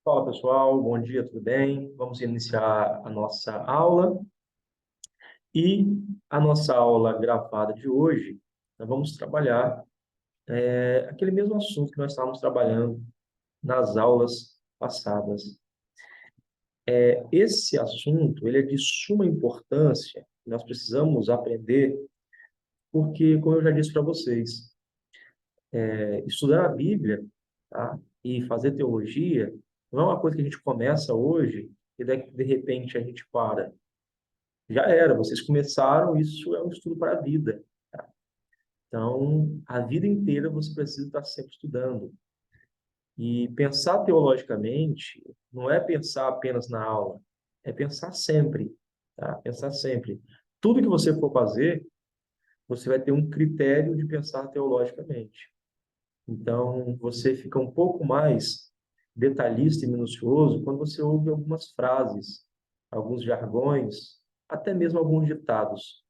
Fala pessoal, bom dia, tudo bem? Vamos iniciar a nossa aula e a nossa aula gravada de hoje, nós vamos trabalhar aquele mesmo assunto que nós estávamos trabalhando nas aulas passadas. Esse assunto, ele é de suma importância, nós precisamos aprender, porque, como eu já disse para vocês, estudar a Bíblia, tá? E fazer teologia não é uma coisa que a gente começa hoje e de repente a gente para. Já era, vocês começaram, isso é um estudo para a vida. Tá? Então, a vida inteira você precisa estar sempre estudando. E pensar teologicamente não é pensar apenas na aula, é pensar sempre, tá? Pensar sempre. Tudo que você for fazer, você vai ter um critério de pensar teologicamente. Então, você fica um pouco mais detalhista e minucioso quando você ouve algumas frases, alguns jargões, até mesmo alguns ditados.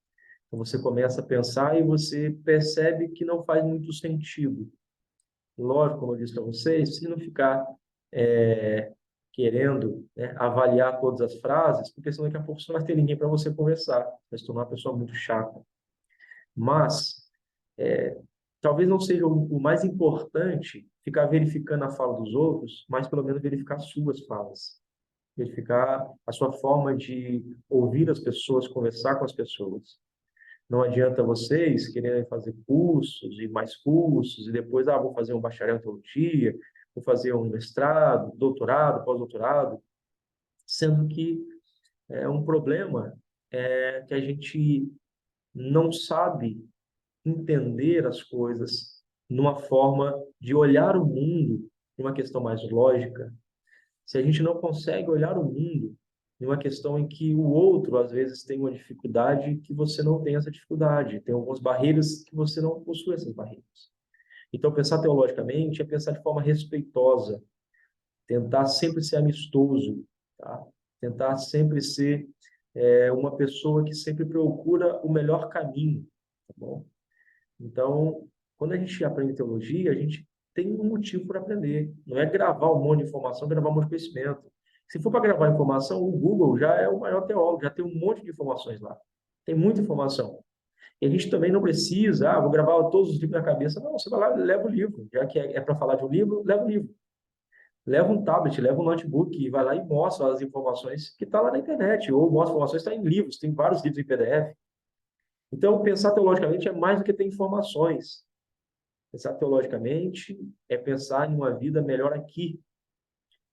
Então, você começa a pensar e você percebe que não faz muito sentido. Lógico, como eu disse para vocês, se não ficar é, querendo, né, avaliar todas as frases, porque senão daqui a pouco você não vai ter ninguém para você conversar, vai se tornar uma pessoa muito chata. Mas, talvez não seja o mais importante ficar verificando a fala dos outros, mas pelo menos verificar as suas falas. Verificar a sua forma de ouvir as pessoas, conversar com as pessoas. Não adianta vocês quererem fazer cursos e mais cursos, e depois, vou fazer um bacharel em teologia, vou fazer um mestrado, doutorado, pós-doutorado, sendo que é um problema que a gente não sabe entender as coisas numa forma de olhar o mundo numa questão mais lógica. Se a gente não consegue olhar o mundo numa questão em que o outro, às vezes, tem uma dificuldade que você não tem essa dificuldade, tem algumas barreiras que você não possui essas barreiras. Então, pensar teologicamente é pensar de forma respeitosa, tentar sempre ser amistoso, tá? Tentar sempre ser uma pessoa que sempre procura o melhor caminho, tá bom? Então, quando a gente aprende teologia, a gente tem um motivo para aprender. Não é gravar um monte de informação, gravar um monte de conhecimento. Se for para gravar informação, o Google já é o maior teólogo, já tem um monte de informações lá. Tem muita informação. E a gente também não precisa, vou gravar todos os livros na cabeça. Não, você vai lá e leva o livro. Já que é para falar de um livro, leva o livro. Leva um tablet, leva um notebook e vai lá e mostra as informações que está lá na internet. Ou mostra informações que está em livros, tem vários livros em PDF. Então, pensar teologicamente é mais do que ter informações. Pensar teologicamente é pensar em uma vida melhor aqui.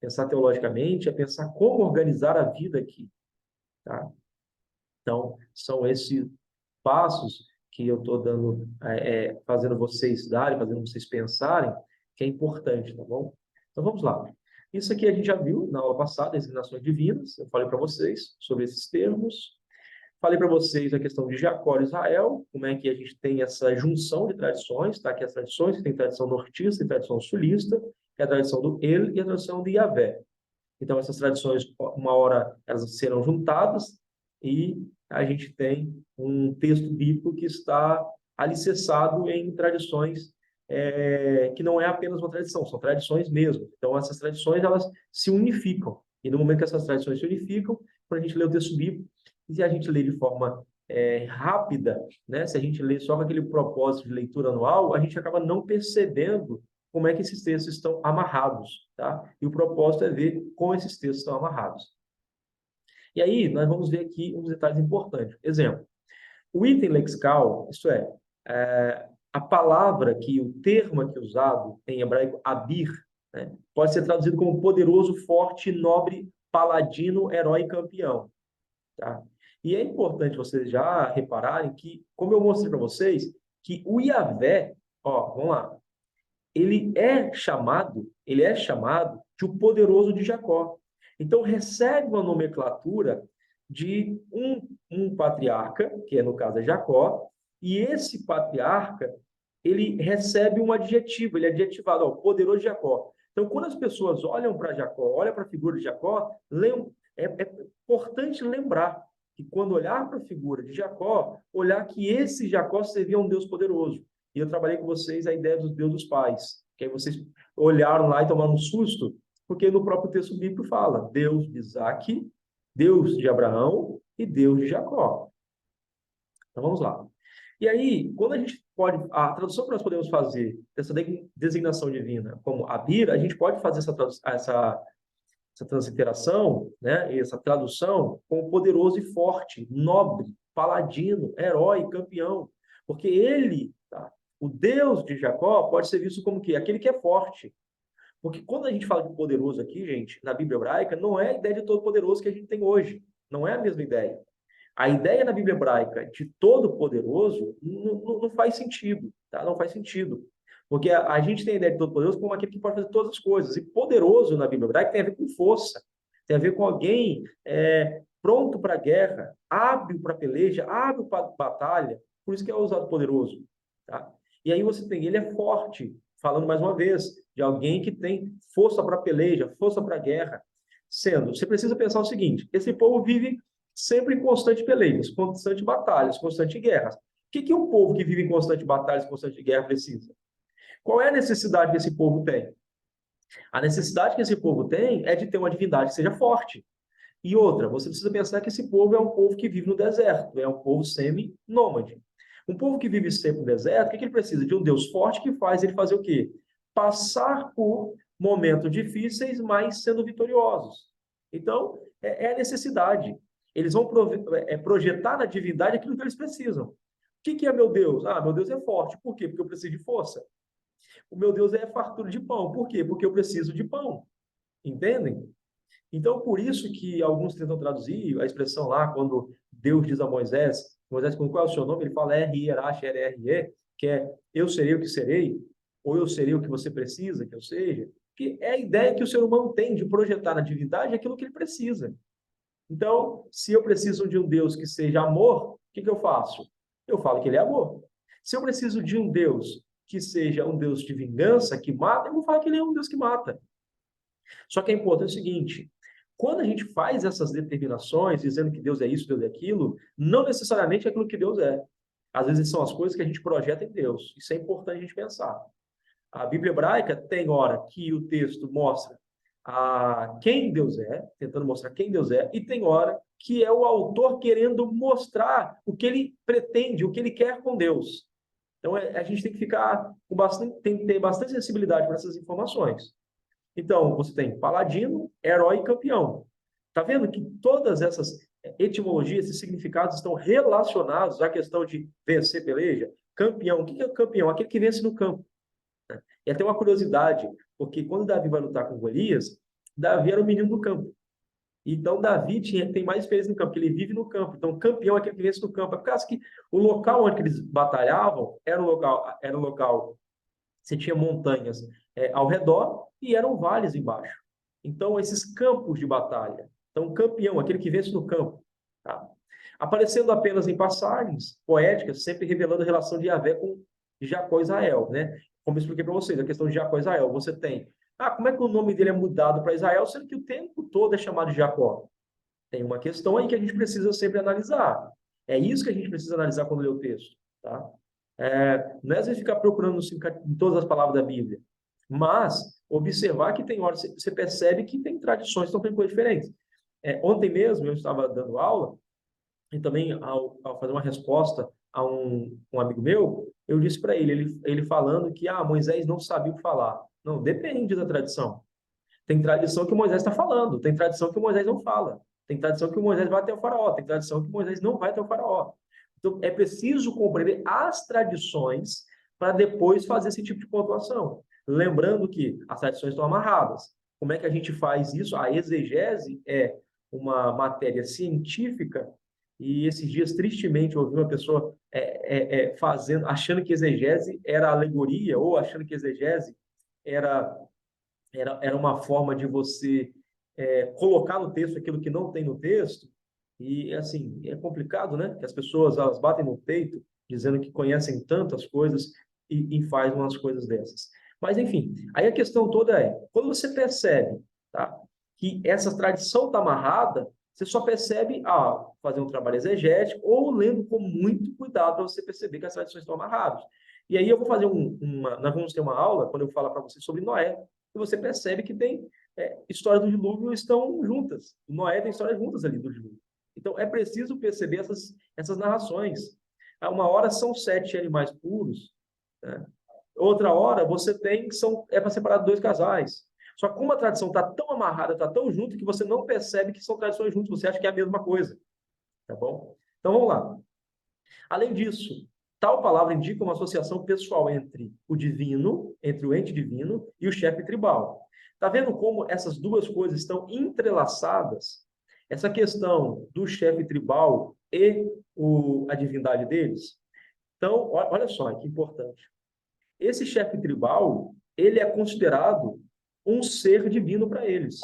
Pensar teologicamente é pensar como organizar a vida aqui, tá? Então, são esses passos que eu estou dando, fazendo vocês darem, fazendo vocês pensarem, que é importante, tá bom? Então, vamos lá. Isso aqui a gente já viu na aula passada, as inclinações divinas. Eu falei para vocês sobre esses termos. Falei para vocês a questão de Jacó e Israel, como é que a gente tem essa junção de tradições, tá? Que as tradições, que tem tradição nortista e tradição sulista, que é a tradição do El e a tradição de Yahvé. Então, essas tradições, uma hora, elas serão juntadas e a gente tem um texto bíblico que está alicerçado em tradições que não é apenas uma tradição, são tradições mesmo. Então, essas tradições, elas se unificam. E no momento que essas tradições se unificam, quando a gente lê o texto bíblico, e se a gente lê de forma rápida, né? Se a gente lê só com aquele propósito de leitura anual, a gente acaba não percebendo como é que esses textos estão amarrados, tá? E o propósito é ver como esses textos estão amarrados. E aí, nós vamos ver aqui uns detalhes importantes. Exemplo, o item lexical, isto a palavra o termo aqui usado em hebraico, abir, né, pode ser traduzido como poderoso, forte, nobre, paladino, herói campeão, tá? E é importante vocês já repararem que, como eu mostrei para vocês, que o Yahvé, vamos lá, ele é chamado de o poderoso de Jacó. Então, recebe uma nomenclatura de um patriarca, que no caso é Jacó, e esse patriarca, ele recebe um adjetivo, ele é adjetivado, poderoso de Jacó. Então, quando as pessoas olham para Jacó, olham para a figura de Jacó, é importante lembrar que quando olhar para a figura de Jacó, olhar que esse Jacó seria um Deus poderoso. E eu trabalhei com vocês a ideia dos Deus dos pais, que aí vocês olharam lá e tomaram um susto, Porque no próprio texto bíblico fala Deus de Isaque, Deus de Abraão e Deus de Jacó. Então vamos lá. E aí, quando a gente pode, a tradução que nós podemos fazer dessa designação divina como Abir, a gente pode fazer essa transliteração, né, essa tradução como poderoso e forte, nobre, paladino, herói, campeão. Porque ele, tá, o Deus de Jacó, pode ser visto como que? Aquele que é forte. Porque quando a gente fala de poderoso aqui, gente, na Bíblia hebraica, não é a ideia de todo poderoso que a gente tem hoje. Não é a mesma ideia. A ideia na Bíblia hebraica de todo-poderoso não faz sentido, tá? Não faz sentido. Porque a gente tem a ideia de todo-poderoso como aquele que pode fazer todas as coisas. E poderoso na Bíblia hebraica tem a ver com força, tem a ver com alguém pronto para a guerra, hábil para a peleja, hábil para a batalha. Por isso que é usado poderoso, tá? E aí você tem, ele é forte, falando mais uma vez, de alguém que tem força para a peleja, força para a guerra. Sendo, você precisa pensar o seguinte, esse povo vive sempre em constante pelejas, constante batalhas, constante guerras. O que um povo que vive em constante batalhas, constante guerra precisa? Qual é a necessidade que esse povo tem? A necessidade que esse povo tem é de ter uma divindade que seja forte. E outra, você precisa pensar que esse povo é um povo que vive no deserto, é um povo semi-nômade. Um povo que vive sempre no deserto, o que ele precisa? De um Deus forte que faz ele fazer o quê? Passar por momentos difíceis, mas sendo vitoriosos. Então, é a necessidade. Eles vão projetar na divindade aquilo que eles precisam. O que é meu Deus? Ah, meu Deus é forte. Por quê? Porque eu preciso de força. O meu Deus é fartura de pão. Por quê? Porque eu preciso de pão. Entendem? Então, por isso que alguns tentam traduzir a expressão lá, quando Deus diz a Moisés, Moisés, qual é o seu nome? Ele fala R-I-R-A-X-R-E, que é eu serei o que serei, ou eu serei o que você precisa que eu seja, que é a ideia que o ser humano tem de projetar na divindade aquilo que ele precisa. Então, se eu preciso de um Deus que seja amor, o que eu faço? Eu falo que ele é amor. Se eu preciso de um Deus que seja um Deus de vingança, que mata, eu vou falar que ele é um Deus que mata. Só que é importante o seguinte, quando a gente faz essas determinações, dizendo que Deus é isso, Deus é aquilo, não necessariamente é aquilo que Deus é. Às vezes são as coisas que a gente projeta em Deus. Isso é importante a gente pensar. A Bíblia hebraica tem hora que o texto mostra quem Deus é, tentando mostrar quem Deus é, e tem hora que é o autor querendo mostrar o que ele pretende, o que ele quer com Deus. Então a gente tem que ficar com bastante, tem que ter bastante sensibilidade para essas informações. Então, você tem paladino, herói e campeão. Tá vendo que todas essas etimologias, esses significados estão relacionados à questão de vencer peleja? Campeão, o que é o campeão? Aquele que vence no campo. E até uma curiosidade, porque quando Davi vai lutar com Golias, Davi era o menino do campo. Então, Davi tem mais experiência no campo, porque ele vive no campo. Então, campeão é aquele que vence no campo. É por causa que o local onde eles batalhavam era um local você tinha montanhas ao redor e eram vales embaixo. Então, esses campos de batalha. Então, campeão, aquele que vence no campo. Tá? Aparecendo apenas em passagens poéticas, sempre revelando a relação de Yahvé com Jacó e Israel. Né? Como eu expliquei para vocês, a questão de Jacó e Israel. Você tem, como é que o nome dele é mudado para Israel, sendo que o tempo todo é chamado de Jacó? Tem uma questão aí que a gente precisa sempre analisar. É isso que a gente precisa analisar quando lê o texto. Tá? Não é às vezes ficar procurando em todas as palavras da Bíblia, mas observar que tem horas, você percebe que tem tradições que estão com coisas diferentes. Ontem mesmo eu estava dando aula, e também ao fazer uma resposta a um amigo meu, eu disse para ele falando que Moisés não sabia o que falar. Não, depende da tradição. Tem tradição que o Moisés está falando, tem tradição que o Moisés não fala, tem tradição que o Moisés vai até o faraó, tem tradição que o Moisés não vai até o faraó. Então, é preciso compreender as tradições para depois fazer esse tipo de pontuação. Lembrando que as tradições estão amarradas. Como é que a gente faz isso? A exegese é uma matéria científica e esses dias, tristemente, eu ouvi uma pessoa achando que exegese era alegoria ou achando que exegese era uma forma de você colocar no texto aquilo que não tem no texto. E, assim, é complicado, né? Que as pessoas, elas batem no peito, dizendo que conhecem tantas coisas e fazem umas coisas dessas. Mas, enfim, aí a questão toda quando você percebe, tá, que essa tradição está amarrada, você só percebe fazer um trabalho exegético ou lendo com muito cuidado para você perceber que as tradições estão amarradas. E aí eu vou fazer nós vamos ter uma aula, quando eu falar para você sobre Noé, e você percebe que tem história do dilúvio estão juntas. Noé tem histórias juntas ali do dilúvio. Então, é preciso perceber essas narrações. Uma hora são 7 animais puros, né? Outra hora você tem que é para separar 2 casais. Só que como a tradição está tão amarrada, está tão junto, que você não percebe que são tradições juntas, você acha que é a mesma coisa. Tá bom? Então vamos lá. Além disso, tal palavra indica uma associação pessoal entre o divino, entre o ente divino e o chefe tribal. Está vendo como essas duas coisas estão entrelaçadas? Essa questão do chefe tribal e a divindade deles. Então, olha só que importante. Esse chefe tribal, ele é considerado um ser divino para eles.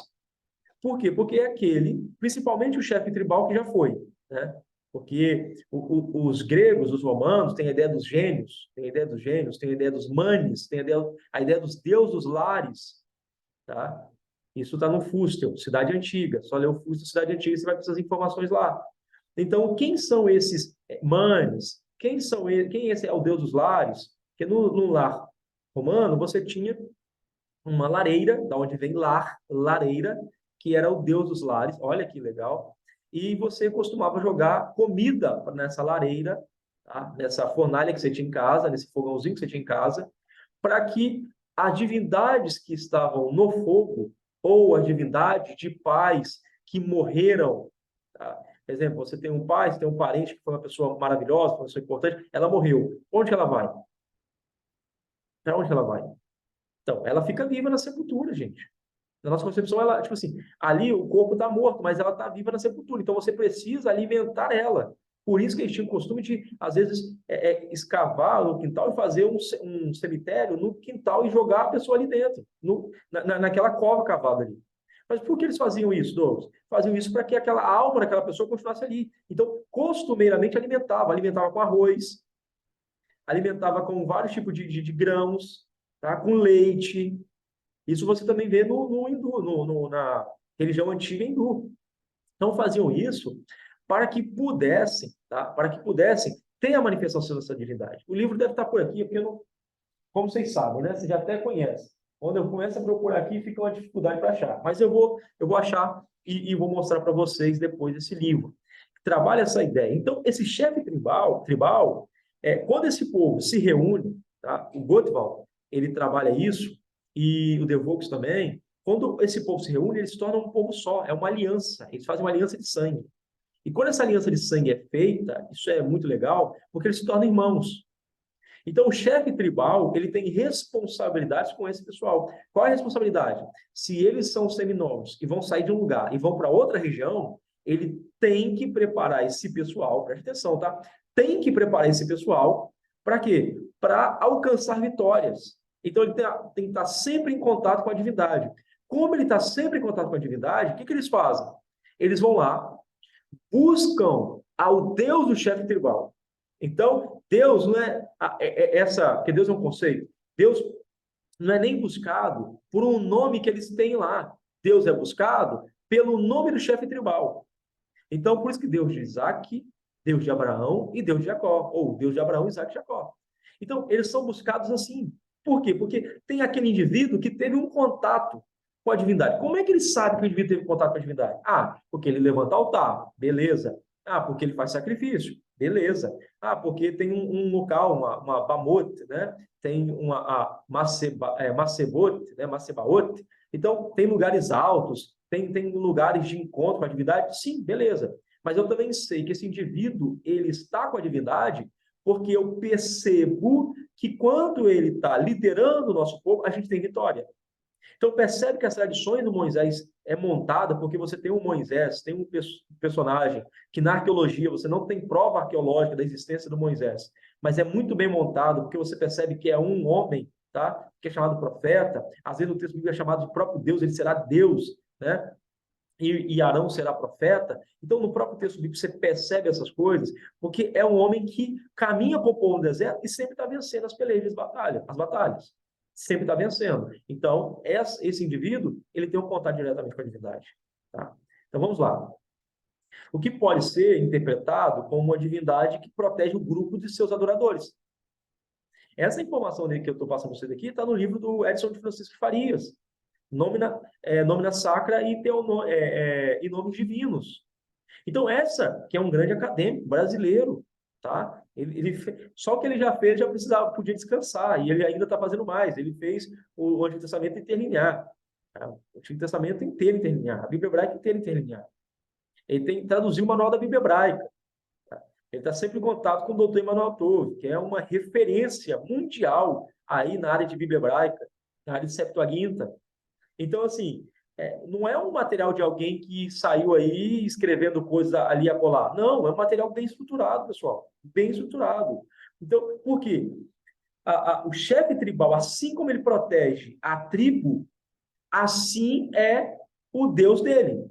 Por quê? Porque é aquele, principalmente o chefe tribal que já foi, né? Porque os gregos, os romanos, têm a ideia dos gênios, têm a ideia dos gênios, têm a ideia dos manes, têm a ideia dos deuses lares, tá? Isso está no Fustel, Cidade Antiga. Só lê o Fustel, Cidade Antiga, você vai ter essas informações lá. Então, quem são esses manes? Quem esse é o deus dos lares? Porque no lar romano, você tinha uma lareira, da onde vem lareira, que era o deus dos lares. Olha que legal. E você costumava jogar comida nessa lareira, tá? Nessa fornalha que você tinha em casa, nesse fogãozinho que você tinha em casa, para que as divindades que estavam no fogo, ou as divindades de pais que morreram, tá? Por exemplo, você tem um pai, você tem um parente que foi uma pessoa maravilhosa, uma pessoa importante, ela morreu. Onde ela vai? Para onde ela vai? Então, ela fica viva na sepultura, gente. Na nossa concepção, ela, tipo assim, ali o corpo está morto, mas ela está viva na sepultura. Então, você precisa alimentar ela. Por isso que eles tinham o costume de, às vezes, escavar no quintal e fazer um cemitério no quintal e jogar a pessoa ali dentro, naquela cova cavada ali. Mas por que eles faziam isso, Douglas? Faziam isso para que aquela alma daquela pessoa continuasse ali. Então, costumeiramente alimentava com arroz, alimentava com vários tipos de grãos, tá? Com leite. Isso você também vê no hindu, na religião antiga hindu. Então faziam isso para que pudessem, tá? Para que pudessem ter a manifestação dessa divindade. O livro deve estar por aqui, porque não, como vocês sabem, né? Vocês já até conhecem. Quando eu começo a procurar aqui, fica uma dificuldade para achar. Mas eu vou achar e vou mostrar para vocês depois esse livro. Trabalha essa ideia. Então, esse chefe tribal quando esse povo se reúne, tá? O Gottwald, ele trabalha isso, e o De Vaux também. Quando esse povo se reúne, eles se tornam um povo só, é uma aliança. Eles fazem uma aliança de sangue. E quando essa aliança de sangue é feita, isso é muito legal, porque eles se tornam irmãos. Então, o chefe tribal, ele tem responsabilidades com esse pessoal. Qual é a responsabilidade? Se eles são seminovos e vão sair de um lugar e vão para outra região, ele tem que preparar esse pessoal, preste atenção, tá? Tem que preparar esse pessoal para quê? Para alcançar vitórias. Então, ele tem que estar sempre em contato com a divindade. Como ele está sempre em contato com a divindade, o que eles fazem? Eles vão lá, buscam ao Deus do chefe tribal. Então, Deus não porque Deus é um conceito. Deus não é nem buscado por um nome que eles têm lá. Deus é buscado pelo nome do chefe tribal. Então, por isso que Deus de Isaac, Deus de Abraão e Deus de Jacó, ou Deus de Abraão, Isaac e Jacó. Então, eles são buscados assim. Por quê? Porque tem aquele indivíduo que teve um contato com a divindade. Como é que ele sabe que o indivíduo teve contato com a divindade? Ah, porque ele levanta altar, beleza. Ah, porque ele faz sacrifício, beleza. Ah, porque tem um local, uma bamote, né? Tem uma macebote, né? Macebaote. Então, tem lugares altos, tem lugares de encontro com a divindade? Sim, beleza. Mas eu também sei que esse indivíduo, ele está com a divindade porque eu percebo que quando ele está liderando o nosso povo, a gente tem vitória. Então, percebe que as tradições do Moisés é montada porque você tem um Moisés, tem um personagem que na arqueologia você não tem prova arqueológica da existência do Moisés, mas é muito bem montado porque você percebe que é um homem, tá? Que é chamado profeta. Às vezes no texto bíblico é chamado de próprio Deus, ele será Deus, né? E Arão será profeta. Então, no próprio texto bíblico, você percebe essas coisas, porque é um homem que caminha por povo no deserto e sempre está vencendo as pelejas, as batalhas. Sempre está vencendo. Então, esse indivíduo, ele tem um contato diretamente com a divindade. Tá? Então, vamos lá. O que pode ser interpretado como uma divindade que protege o grupo de seus adoradores. Essa informação que eu estou passando para vocês aqui está no livro do Edson de Francisco Farias. Nomina sacra e, e nomes divinos. Então, essa que é um grande acadêmico brasileiro, tá? Só o que ele já fez, já precisava, podia descansar, e ele ainda está fazendo mais. Ele fez o Antigo Testamento interlinear, tá? O Antigo Testamento inteiro interlinear, a Bíblia hebraica inteira interlinear. Ele traduziu o Manual da Bíblia Hebraica. Tá? Ele está sempre em contato com o doutor Emmanuel Tove, que é uma referência mundial aí na área de Bíblia Hebraica, na área de Septuaginta. Então, assim, não é um material de alguém que saiu aí escrevendo coisas ali e acolá. Não, é um material bem estruturado, pessoal. Bem estruturado. Então, por quê? O chefe tribal, assim como ele protege a tribo, assim é o Deus dele.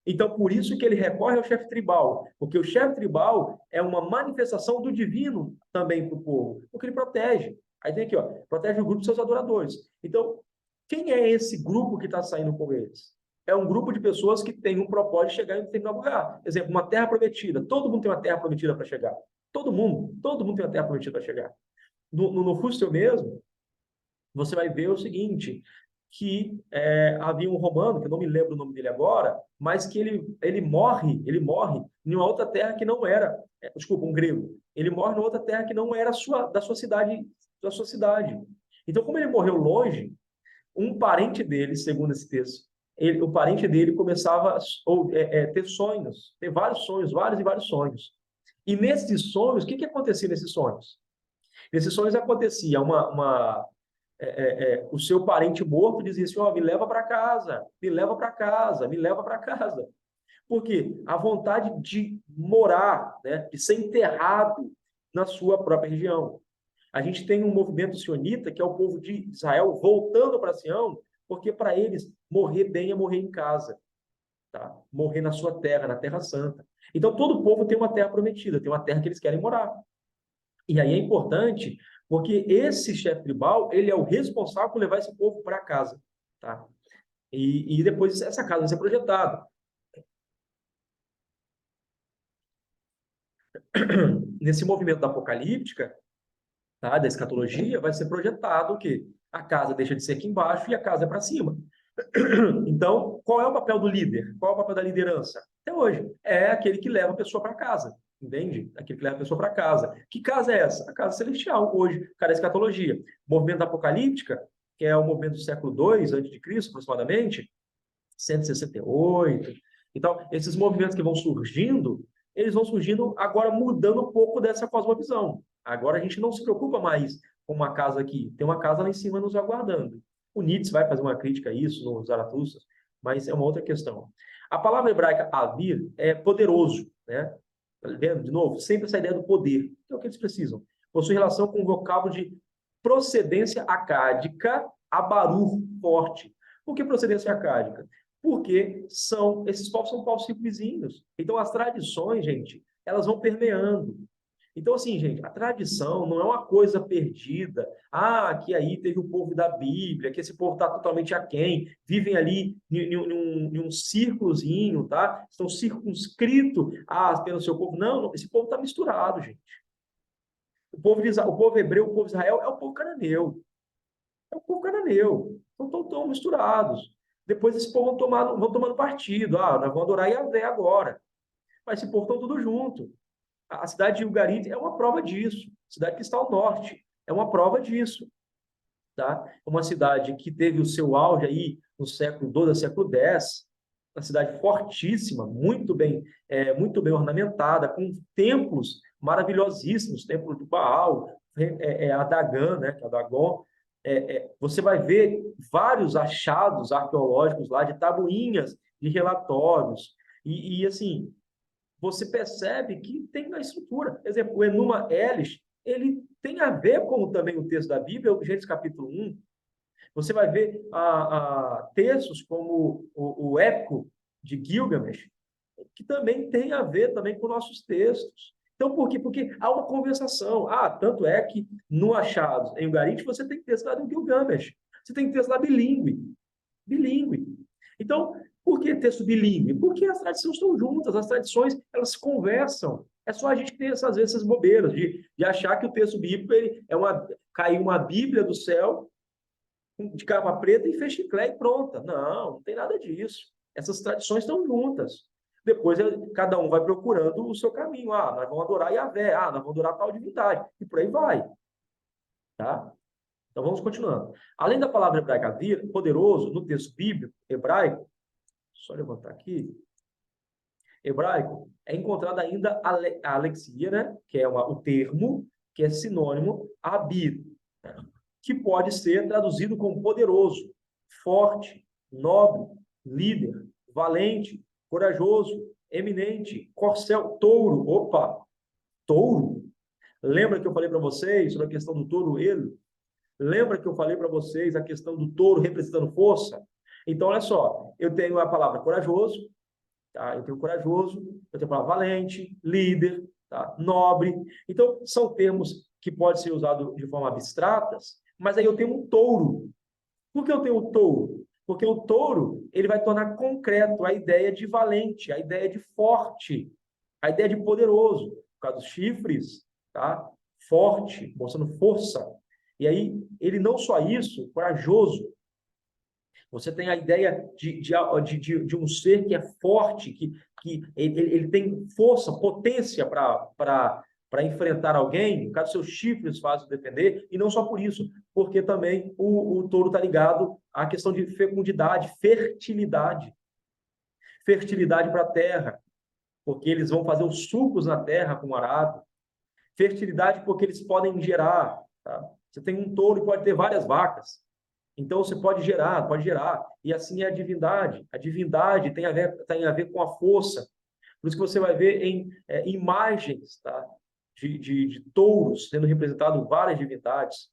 Então, por isso que ele recorre ao chefe tribal, porque o chefe tribal é uma manifestação do divino também para o povo, porque ele protege. Aí tem aqui, ó, protege o grupo de seus adoradores. Então, quem é esse grupo que está saindo com eles? É um grupo de pessoas que tem um propósito de chegar em determinado lugar. Exemplo, uma terra prometida. Todo mundo tem uma terra prometida para chegar. Todo mundo tem uma terra prometida para chegar. No Fústil mesmo, você vai ver o seguinte, que havia um romano, que eu não me lembro o nome dele agora, mas que ele morre em uma outra terra que não era, desculpa, um grego. Ele morre em outra terra que não era da sua cidade. Então, como ele morreu longe, um parente dele, segundo esse texto, o parente dele começava a ter sonhos, ter vários sonhos, vários e vários sonhos. E nesses sonhos, o que acontecia nesses sonhos? Nesses sonhos acontecia o seu parente morto dizia assim, oh, me leva para casa, me leva para casa, me leva para casa. Por quê? A vontade de morar, né, de ser enterrado na sua própria região. A gente tem um movimento sionita, que é o povo de Israel voltando para Sião, porque para eles morrer bem é morrer em casa, tá? Morrer na sua terra, na Terra Santa. Então todo povo tem uma terra prometida, tem uma terra que eles querem morar. E aí é importante, porque esse chefe tribal, ele é o responsável por levar esse povo para casa, tá? E depois essa casa vai ser projetada. Nesse movimento da apocalíptica, tá, da escatologia, vai ser projetado o quê? A casa deixa de ser aqui embaixo e a casa é para cima. Então, qual é o papel do líder? Qual é o papel da liderança? Até hoje, é aquele que leva a pessoa para casa, entende? Aquele que leva a pessoa para casa. Que casa é essa? A casa celestial, hoje, cara, a escatologia. Movimento da apocalíptica, que é o movimento do século II a.C., aproximadamente, 168. Então, esses movimentos que vão surgindo, eles vão surgindo agora mudando um pouco dessa cosmovisão. Agora a gente não se preocupa mais com uma casa aqui, tem uma casa lá em cima nos aguardando. O Nietzsche vai fazer uma crítica a isso no Zaratustra, mas é uma outra questão. A palavra hebraica avir é poderoso, né? Tá vendo? De novo, sempre essa ideia do poder, que é o que eles precisam. Possui relação com o vocábulo de procedência acádica, abaru, forte. Por que procedência acádica? Porque esses povos são povos circunvizinhos. Então, as tradições, gente, elas vão permeando. Então, assim, gente, a tradição não é uma coisa perdida. Ah, que aí teve o povo da Bíblia, que esse povo está totalmente aquém, vivem ali em um círculozinho, tá? Estão circunscritos pelo seu povo. Não, esse povo está misturado, gente. O povo hebreu, o povo de Israel é o povo cananeu. É o povo cananeu. Então, estão tão misturados. Depois esse povo vão tomando partido. Ah, nós vamos adorar Yahvé agora. Mas esse povo estão tudo junto. A cidade de Ugarit é uma prova disso. Cidade que está ao norte é uma prova disso. Tá? Uma cidade que teve o seu auge aí no século XII, século X, uma cidade fortíssima, muito bem ornamentada, com templos maravilhosíssimos, templo do Baal, a Dagan, né, que é a Dagon. Você vai ver vários achados arqueológicos lá de tabuinhas, de relatórios, assim, você percebe que tem na estrutura. Por exemplo, o Enuma Elish, ele tem a ver com também o texto da Bíblia, o Gênesis capítulo 1. Você vai ver textos como o Épico de Gilgamesh, que também tem a ver também com nossos textos. Então, por quê? Porque há uma conversação. Tanto é que no Achados, em Ugarit, você tem texto lá do Gilgamesh. Você tem texto lá bilíngue. Bilíngue. Então, por que texto bilíngue? Porque as tradições estão juntas, as tradições, elas se conversam. É só a gente que tem, às vezes, essas bobeiras de achar que o texto bíblico caiu uma Bíblia do céu de capa preta e fez chiclete e pronta. Não, não tem nada disso. Essas tradições estão juntas. Depois cada um vai procurando o seu caminho. Ah, nós vamos adorar Yahvé. Ah, nós vamos adorar tal divindade. E por aí vai. Tá? Então vamos continuando. Além da palavra hebraica vir, poderoso, no texto bíblico hebraico, só levantar aqui, hebraico, é encontrada ainda a alexia, né? Que é o termo, que é sinônimo a abir, né? Que pode ser traduzido como poderoso, forte, nobre, líder, valente, corajoso, eminente, corcel, touro. Opa, touro? Lembra que eu falei para vocês sobre a questão do touro ele? Lembra que eu falei para vocês a questão do touro representando força? Então, olha só, eu tenho a palavra corajoso, tá? Eu tenho corajoso, eu tenho a palavra valente, líder, tá? Nobre. Então, são termos que podem ser usados de forma abstratas, mas aí eu tenho um touro. Por que eu tenho o touro? Porque o touro ele vai tornar concreto a ideia de valente, a ideia de forte, a ideia de poderoso. Por causa dos chifres, tá? Forte, mostrando força. E aí, ele não só isso, corajoso. Você tem a ideia de um ser que é forte, que ele tem força, potência para enfrentar alguém, caso seus chifres façam defender, e não só por isso, porque também o touro está ligado à questão de fecundidade, fertilidade. Fertilidade para a terra, porque eles vão fazer os sulcos na terra com o arado. Fertilidade porque eles podem gerar. Tá? Você tem um touro e pode ter várias vacas. Então você pode gerar, pode gerar. E assim é a divindade. A divindade tem a ver com a força. Por isso que você vai ver em imagens, tá? de touros sendo representado várias divindades.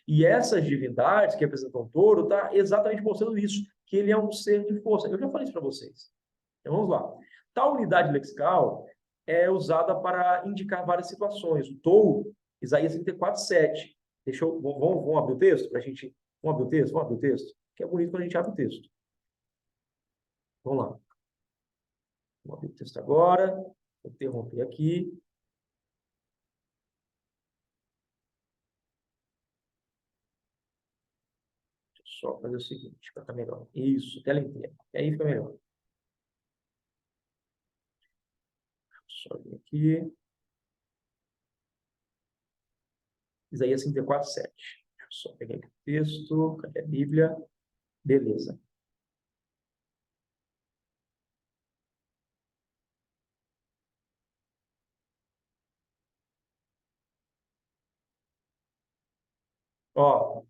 E essas divindades que representam o touro tá exatamente mostrando isso, que ele é um ser de força. Eu já falei isso para vocês. Então vamos lá. Tal unidade lexical é usada para indicar várias situações. O touro, Isaías 34:7. Vamos abrir o texto para a gente. Vamos abrir o texto? Vamos abrir o texto? Que é bonito quando a gente abre o texto. Vamos lá. Vamos abrir o texto agora. Vou interromper aqui. Deixa eu só fazer o seguinte, para ficar melhor. Isso, tela inteira. E aí fica melhor. Só vir aqui. Isaías 34:7. Deixa eu só pegar aqui o texto. Cadê a Bíblia? Beleza. Ó,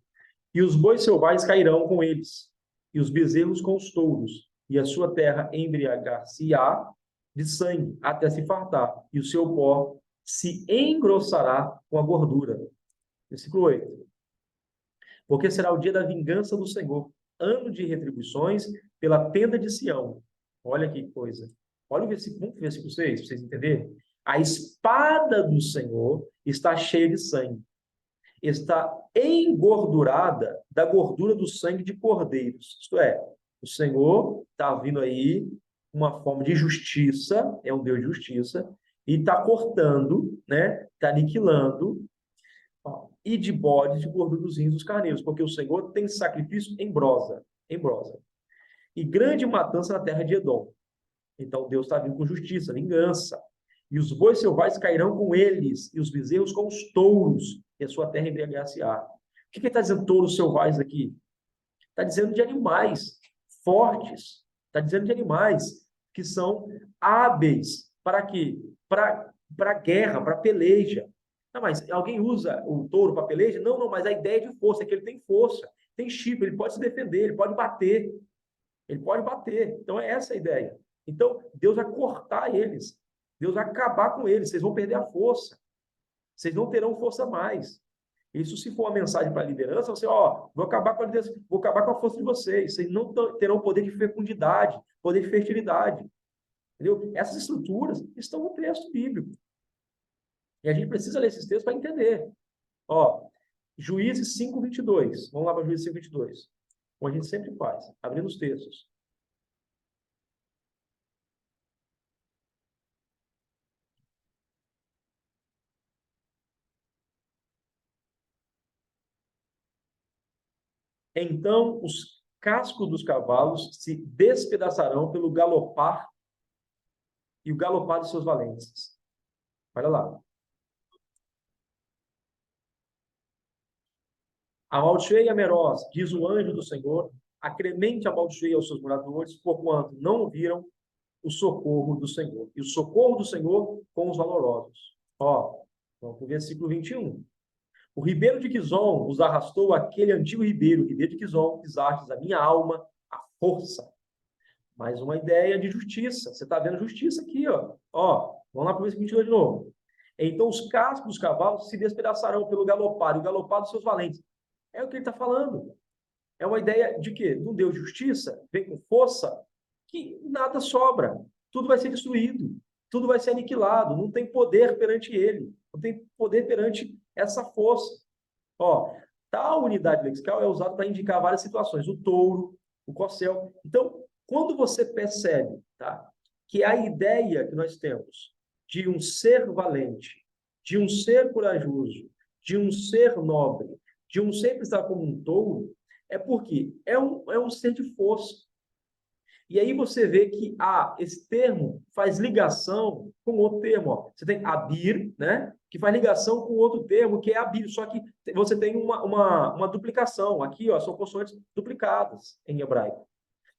e os bois selvagens cairão com eles, e os bezerros com os touros, e a sua terra embriagar-se-á de sangue até se fartar, e o seu pó se engrossará com a gordura. Versículo 8. Porque será o dia da vingança do Senhor, ano de retribuições pela tenda de Sião. Olha que coisa. Olha o versículo 6, para vocês entenderem. A espada do Senhor está cheia de sangue, está engordurada da gordura do sangue de cordeiros. Isto é, o Senhor está vindo aí uma forma de justiça, é um Deus de justiça, e está cortando, né? Está aniquilando, ó, e de bodes de gordura dos rins dos carneiros, porque o Senhor tem sacrifício em brosa, e grande matança na terra de Edom. Então Deus está vindo com justiça, vingança. E os bois selvagens cairão com eles, e os bezerros com os touros, e a sua terra embriagar-se-á. O que ele está dizendo touros selvagens aqui? Está dizendo de animais fortes. Está dizendo de animais que são hábeis para quê? Para guerra, para peleja. Não, mas alguém usa o touro para peleja? Não, não, mas a ideia de força é que ele tem força, tem chifre, ele pode se defender, ele pode bater. Ele pode bater. Então é essa a ideia. Então Deus vai cortar eles. Deus vai acabar com eles. Vocês vão perder a força. Vocês não terão força mais. Isso se for uma mensagem para a liderança, você, ó, vou acabar com a liderança, vou acabar com a força de vocês. Vocês não terão poder de fecundidade, poder de fertilidade. Entendeu? Essas estruturas estão no texto bíblico. E a gente precisa ler esses textos para entender. Ó, Juízes 5:22. Vamos lá para Juízes 5:22. Como a gente sempre faz, abrindo os textos. Então os cascos dos cavalos se despedaçarão pelo galopar e o galopar dos seus valentes. Olha lá. Amaldiçoei a Meroz, diz o anjo do Senhor, acremente amaldiçoei aos seus moradores, porquanto não viram o socorro do Senhor. E o socorro do Senhor com os valorosos. Ó, vamos para o versículo 21. O ribeiro de Quizon os arrastou aquele antigo ribeiro, o ribeiro de Quizon, pisastes a minha alma, a força. Mais uma ideia de justiça. Você está vendo justiça aqui, ó. Ó, vamos lá para o versículo 22 de novo. Então os cascos dos cavalos se despedaçarão pelo galopar, e o galopar dos seus valentes. É o que ele está falando. É uma ideia de quê? De um Deus de justiça, vem com força, que nada sobra. Tudo vai ser destruído. Tudo vai ser aniquilado. Não tem poder perante ele. Não tem poder perante essa força. Ó, tal unidade lexical é usada para indicar várias situações. O touro, o corcel. Então, quando você percebe, tá, que a ideia que nós temos de um ser valente, de um ser corajoso, de um ser nobre, de um ser que está como um touro, é porque é um ser de força. E aí você vê que esse termo faz ligação com outro termo. Ó. Você tem abir, né? Que faz ligação com outro termo, que é abir. Só que você tem uma duplicação. Aqui, ó, são consoantes duplicadas em hebraico.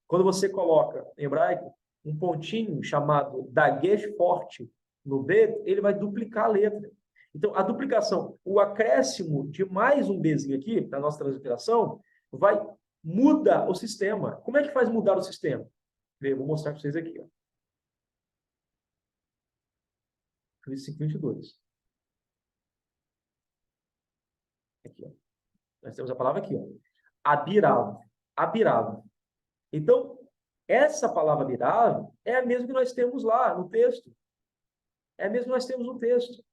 Quando você coloca em hebraico um pontinho chamado dagesh forte no B, ele vai duplicar a letra. Então, a duplicação, o acréscimo de mais um Bzinho aqui, na nossa transliteração, muda o sistema. Como é que faz mudar o sistema? Vou mostrar para vocês aqui. Ó. 5:22. Aqui, ó. Nós temos a palavra aqui, ó. Abirado. Abirado. Então, essa palavra abirado é a mesma que nós temos lá no texto. É a mesma que nós temos no texto.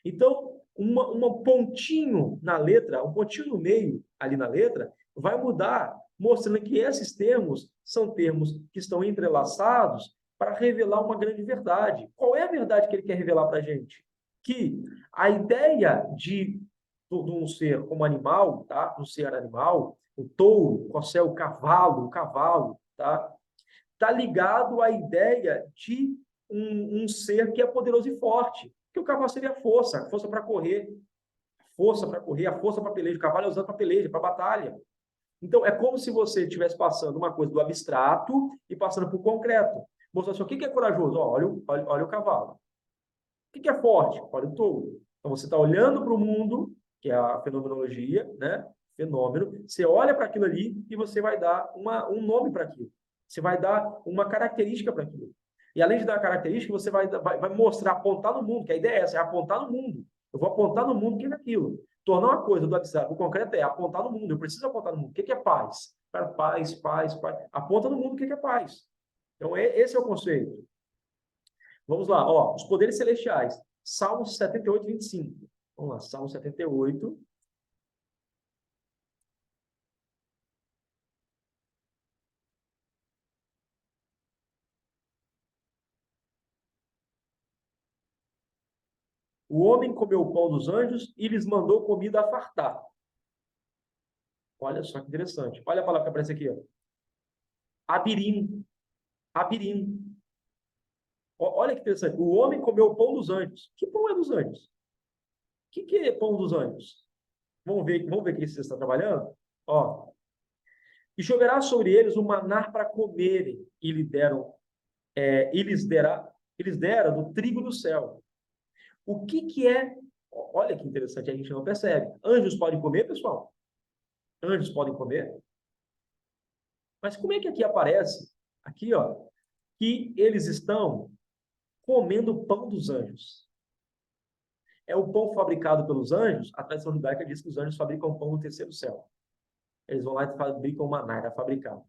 Então, uma pontinho na letra, um pontinho no meio ali na letra, vai mudar, mostrando que esses termos são termos que estão entrelaçados para revelar uma grande verdade. Qual é a verdade que ele quer revelar para a gente? Que a ideia de um ser como animal, tá? Um ser animal, o touro, o corcel, o cavalo, tá? Está ligado à ideia de um ser que é poderoso e forte. Que o cavalo seria a força para correr, a força para peleja. O cavalo é usado para peleja, para batalha. Então, é como se você estivesse passando uma coisa do abstrato e passando para o concreto. Mostrando assim, o que é corajoso? Ó, olha o cavalo. O que é forte? Olha o touro. Então, você está olhando para o mundo, que é a fenomenologia, né? Fenômeno. Você olha para aquilo ali e você vai dar um nome para aquilo. Você vai dar uma característica para aquilo. E além de dar a característica, você vai mostrar, apontar no mundo, que a ideia é essa, é apontar no mundo. Eu vou apontar no mundo o que é aquilo. Tornar uma coisa do abstrato, o concreto é apontar no mundo. Eu preciso apontar no mundo. O que é paz? Cara, paz. Aponta no mundo o que é paz. Então, esse é o conceito. Vamos lá, ó, os poderes celestiais. Salmo 78, 25. Vamos lá, Salmo 78. O homem comeu o pão dos anjos e lhes mandou comida a fartar. Olha só que interessante. Olha a palavra que aparece aqui. Ó. Abirim. Abirim. Olha que interessante. O homem comeu o pão dos anjos. Que pão é dos anjos? O que é pão dos anjos? Vamos ver o que você está trabalhando? Ó. E choverá sobre eles o maná para comerem, e lhes dera do trigo do céu. O que é? Olha que interessante, a gente não percebe. Anjos podem comer, pessoal? Anjos podem comer? Mas como é que aqui aparece? Aqui, ó, que eles estão comendo o pão dos anjos. É o pão fabricado pelos anjos. A tradição judaica diz que os anjos fabricam o pão no terceiro céu. Eles vão lá e fabricam o maná, era fabricado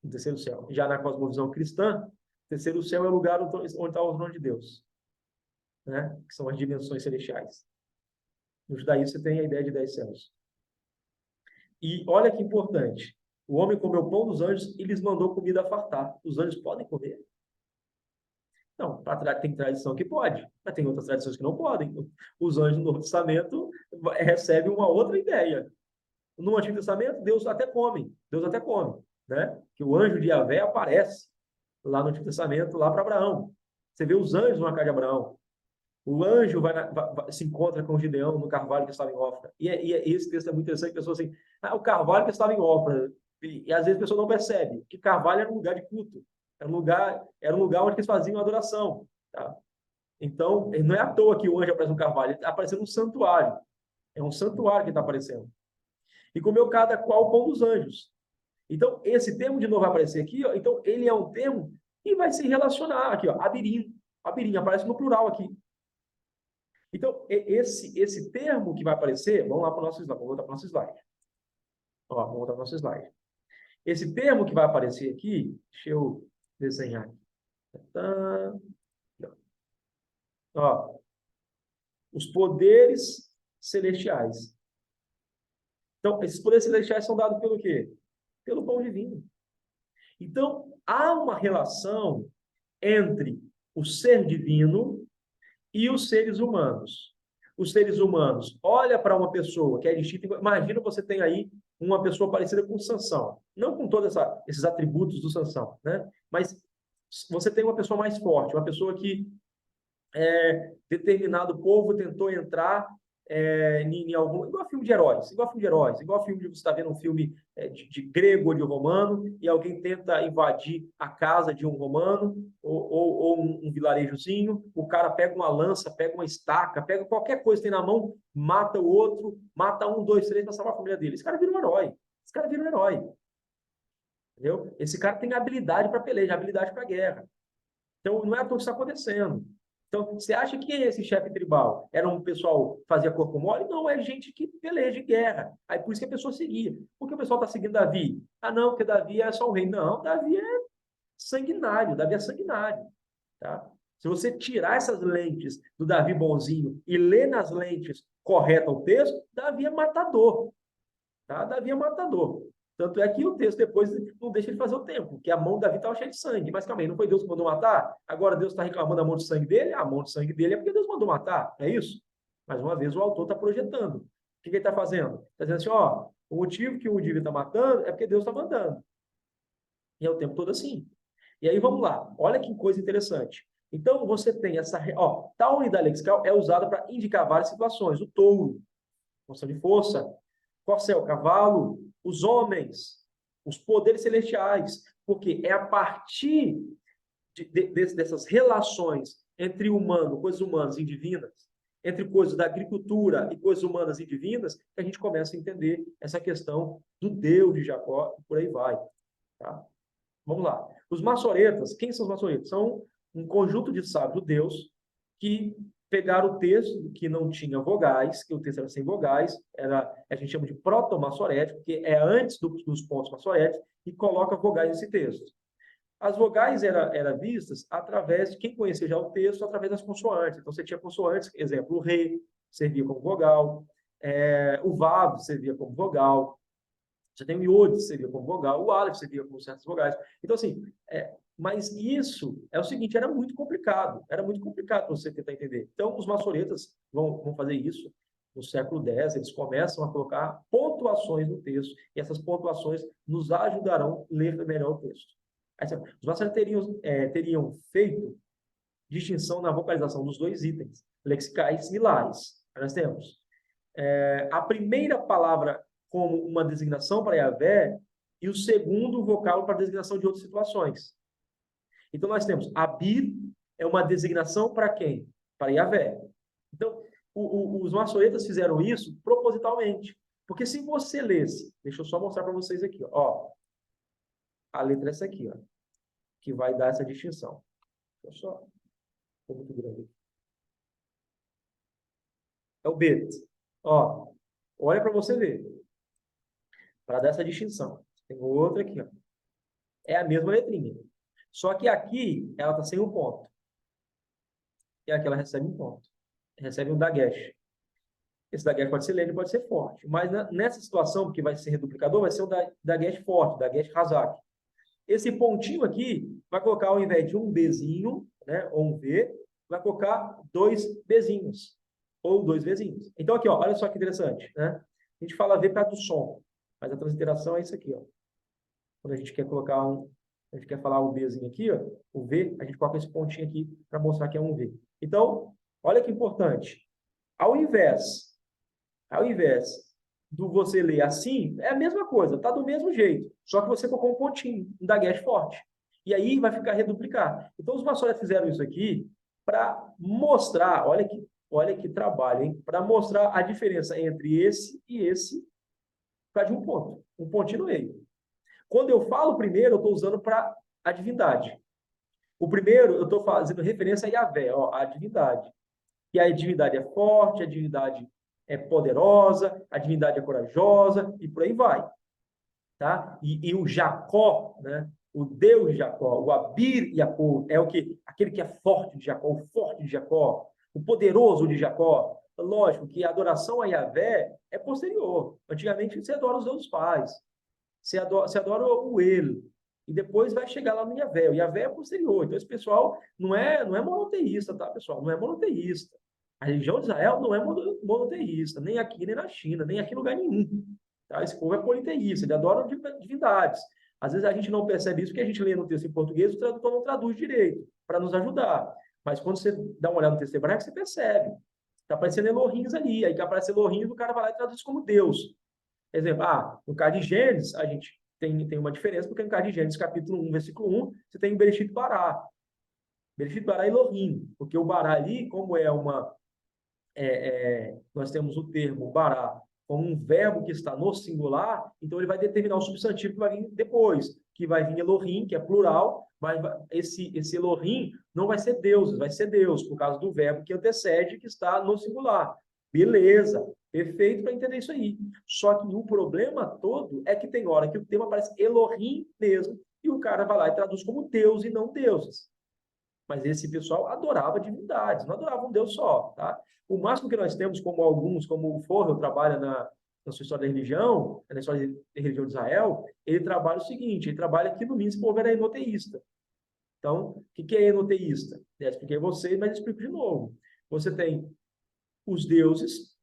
no terceiro céu. Já na cosmovisão cristã, o terceiro céu é o lugar onde está o trono de Deus, né? Que são as dimensões celestiais. No judaísmo você tem a ideia de 10 céus. E olha que importante. O homem comeu o pão dos anjos e lhes mandou comida a fartar. Os anjos podem comer? Não, tem tradição que pode, mas tem outras tradições que não podem. Os anjos no Novo Testamento recebem uma outra ideia. No Antigo Testamento, Deus até come, né? Que o anjo de Yahvé aparece lá no Antigo Testamento, lá para Abraão. Você vê os anjos na casa de Abraão. O anjo se encontra com Gideão no carvalho que estava em Ofra. Esse texto é muito interessante, a pessoa assim, o carvalho que estava em Ofra. E às vezes a pessoa não percebe que carvalho era um lugar de culto. Era um lugar onde eles faziam adoração. Tá? Então, não é à toa que o anjo aparece no carvalho, ele está aparecendo um santuário. É um santuário que está aparecendo. E comeu cada qual o pão dos anjos. Então, esse termo de novo vai aparecer aqui, ó, então ele é um termo que vai se relacionar aqui, ó, abirim. Abirim aparece no plural aqui. Então, esse termo que vai aparecer, vamos lá para o nosso slide, vamos voltar para o nosso slide. Ó, vamos voltar para o nosso slide. Esse termo que vai aparecer aqui, deixa eu desenhar aqui. Ó, os poderes celestiais. Então, esses poderes celestiais são dados pelo quê? Pelo pão divino. Então, há uma relação entre o ser divino e os seres humanos. Os seres humanos, olha para uma pessoa que é distinta. Imagina você tem aí uma pessoa parecida com Sansão. Não com todos esses atributos do Sansão, né? Mas você tem uma pessoa mais forte, uma pessoa que determinado povo tentou entrar em algum... Igual filme de heróis, igual filme de você está vendo um filme de grego ou de romano, e alguém tenta invadir a casa de um romano ou um vilarejozinho, o cara pega uma lança, pega uma estaca, pega qualquer coisa que tem na mão, mata o outro, mata um, dois, três, para salvar a família dele. Esse cara vira um herói. Esse cara vira um herói. Entendeu? Esse cara tem habilidade para peleja, habilidade para guerra. Então, não é à toa que isso está acontecendo. Então, você acha que esse chefe tribal era um pessoal que fazia corpo mole? Não, é gente que peleja em guerra. Aí por isso que a pessoa seguia. Por que o pessoal está seguindo Davi? Ah, não, porque Davi é só o rei. Não, Davi é sanguinário. Davi é sanguinário. Tá? Se você tirar essas lentes do Davi bonzinho e ler nas lentes corretas o texto, Davi é matador. Tá? Davi é matador. Tanto é que o texto depois não deixa ele fazer o tempo, porque a mão de Davi estava cheia de sangue. Mas calma aí, não foi Deus que mandou matar? Agora Deus está reclamando da mão de sangue dele? A mão de sangue dele é porque Deus mandou matar, é isso? Mais uma vez, o autor está projetando. O que ele está fazendo? Está dizendo assim, ó, o motivo que o indivíduo está matando é porque Deus está mandando. E é o tempo todo assim. E aí, vamos lá. Olha que coisa interessante. Então, você tem essa... Ó, tal unidade lexical é usada para indicar várias situações. O touro, função de força. Corcel, cavalo, os homens, os poderes celestiais, porque é a partir dessas relações entre humano, coisas humanas e divinas, entre coisas da agricultura e coisas humanas e divinas, que a gente começa a entender essa questão do Deus de Jacó e por aí vai. Tá? Vamos lá. Os maçoretas, quem são os maçoretas? São um conjunto de sábios judeus que pegaram o texto que não tinha vogais, que o texto era sem vogais, a gente chama de proto-maçorético, que é antes dos pontos maçoréticos, e coloca vogais nesse texto. As vogais eram vistas através de quem conhecia já o texto, através das consoantes. Então, você tinha consoantes, exemplo, o re servia como vogal, o vav servia como vogal, você tem o iode servia como vogal, o aleph servia como certas vogais. Então, assim, mas isso é o seguinte, era muito complicado para você tentar entender. Então, os maçoretas vão fazer isso no século X, eles começam a colocar pontuações no texto, e essas pontuações nos ajudarão a ler melhor o texto. Aí, os maçoretas teriam feito distinção na vocalização dos dois itens, lexicais e lares. Nós temos a primeira palavra como uma designação para Yahvé e o segundo vocal para designação de outras situações. Então, nós temos Abir é uma designação para quem? Para Yahvé. Então, os maçoretas fizeram isso propositalmente. Porque se você lesse, deixa eu só mostrar para vocês aqui, ó, a letra é essa aqui, ó, que vai dar essa distinção. Deixa eu só... Ficou muito grande. É o Bet. Ó, olha para você ver. Para dar essa distinção. Tem outra aqui, ó. É a mesma letrinha. Só que aqui ela está sem um ponto. E aqui ela recebe um ponto. Recebe um dagesh. Esse dagesh pode ser lento, pode ser forte. Mas nessa situação, que vai ser reduplicador, vai ser um dagesh forte, dagesh hazak. Esse pontinho aqui vai colocar, ao invés de um Bzinho, né, ou um V, vai colocar dois Bzinhos. Ou dois Vzinhos. Então aqui, ó, olha só que interessante. Né? A gente fala V por causa do som. Mas a transliteração é isso aqui, ó. Quando a gente quer colocar a gente quer falar o Vzinho aqui, ó, o V, a gente coloca esse pontinho aqui para mostrar que é um V. Então, olha que importante. Ao invés do você ler assim, é a mesma coisa, tá do mesmo jeito, só que você colocou um pontinho, um daguete forte. E aí vai ficar reduplicar. Então, os maçons fizeram isso aqui para mostrar, olha que trabalho, hein? Para mostrar a diferença entre esse e esse, por causa de um ponto, um pontinho no meio. Quando eu falo primeiro, eu estou usando para a divindade. O primeiro, eu estou fazendo referência a Yahvé, ó, a divindade. E a divindade é forte, a divindade é poderosa, a divindade é corajosa, e por aí vai. Tá? E o Jacó, né? O Deus de Jacó, o Abir Jacó, é o que? Aquele que é forte de Jacó, o forte de Jacó, o poderoso de Jacó. Lógico que a adoração a Yahvé é posterior. Antigamente você adora os deuses pais, você adora o ele, e depois vai chegar lá no Yahvé. O Yahvé é posterior. Então esse pessoal não é monoteísta, tá, pessoal? Não é monoteísta. A religião de Israel não é monoteísta, nem aqui, nem na China, nem aqui em lugar nenhum. Tá? Esse povo é politeísta, ele adora divindades. Às vezes a gente não percebe isso porque a gente lê no texto em português, o tradutor não traduz direito, para nos ajudar. Mas quando você dá uma olhada no texto hebraico, você percebe. Está aparecendo Elohim ali, aí que aparece Elohim, o cara vai lá e traduz como Deus. Exemplo, no caso de Gênesis, a gente tem uma diferença, porque no caso de Gênesis, capítulo 1, versículo 1, você tem Bereshit Bará. Bereshit Bará e Elohim, porque o Bará ali, como nós temos o termo bará como um verbo que está no singular, então ele vai determinar o substantivo que vai vir depois, que vai vir Elohim, que é plural, mas esse Elohim não vai ser deuses, vai ser Deus, por causa do verbo que antecede, que está no singular. Beleza, perfeito para entender isso aí. Só que o problema todo é que tem hora que o termo aparece Elohim mesmo, e o cara vai lá e traduz como Deus e não deuses. Mas esse pessoal adorava divindades, não adorava um Deus só, tá? O máximo que nós temos, como alguns, como o Forro trabalha na sua história da religião, na história da religião de Israel, ele trabalha o seguinte, ele trabalha que no mínimo esse povo era enoteísta. Então, o que é enoteísta? Já expliquei a vocês, mas explico de novo. Você tem os deuses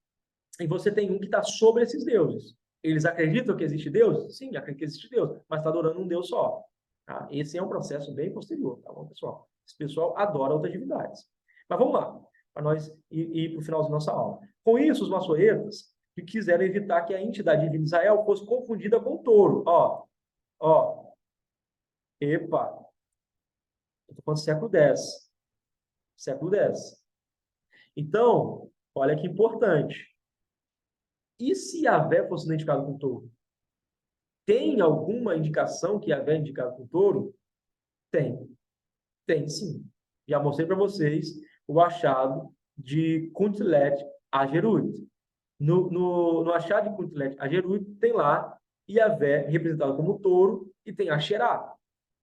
e você tem um que está sobre esses deuses. Eles acreditam que existe Deus? Sim, acreditam que existe Deus, mas está adorando um Deus só. Tá? Esse é um processo bem posterior, tá bom, pessoal? Esse pessoal adora outras divindades. Mas vamos lá, para nós ir para o finalzinho da nossa aula. Com isso, os maçoetas que quiseram evitar que a entidade divina de Israel fosse confundida com o touro. Epa, eu estou falando século X. Século X. Então, olha que importante. E se Yahvé fosse identificado com touro? Tem alguma indicação que Yahvé é indicado com touro? Tem. Tem, sim. Já mostrei para vocês o achado de Kuntilet Agerut. No achado de Kuntilet Agerut, tem lá Yahvé representado como touro e tem Asherá,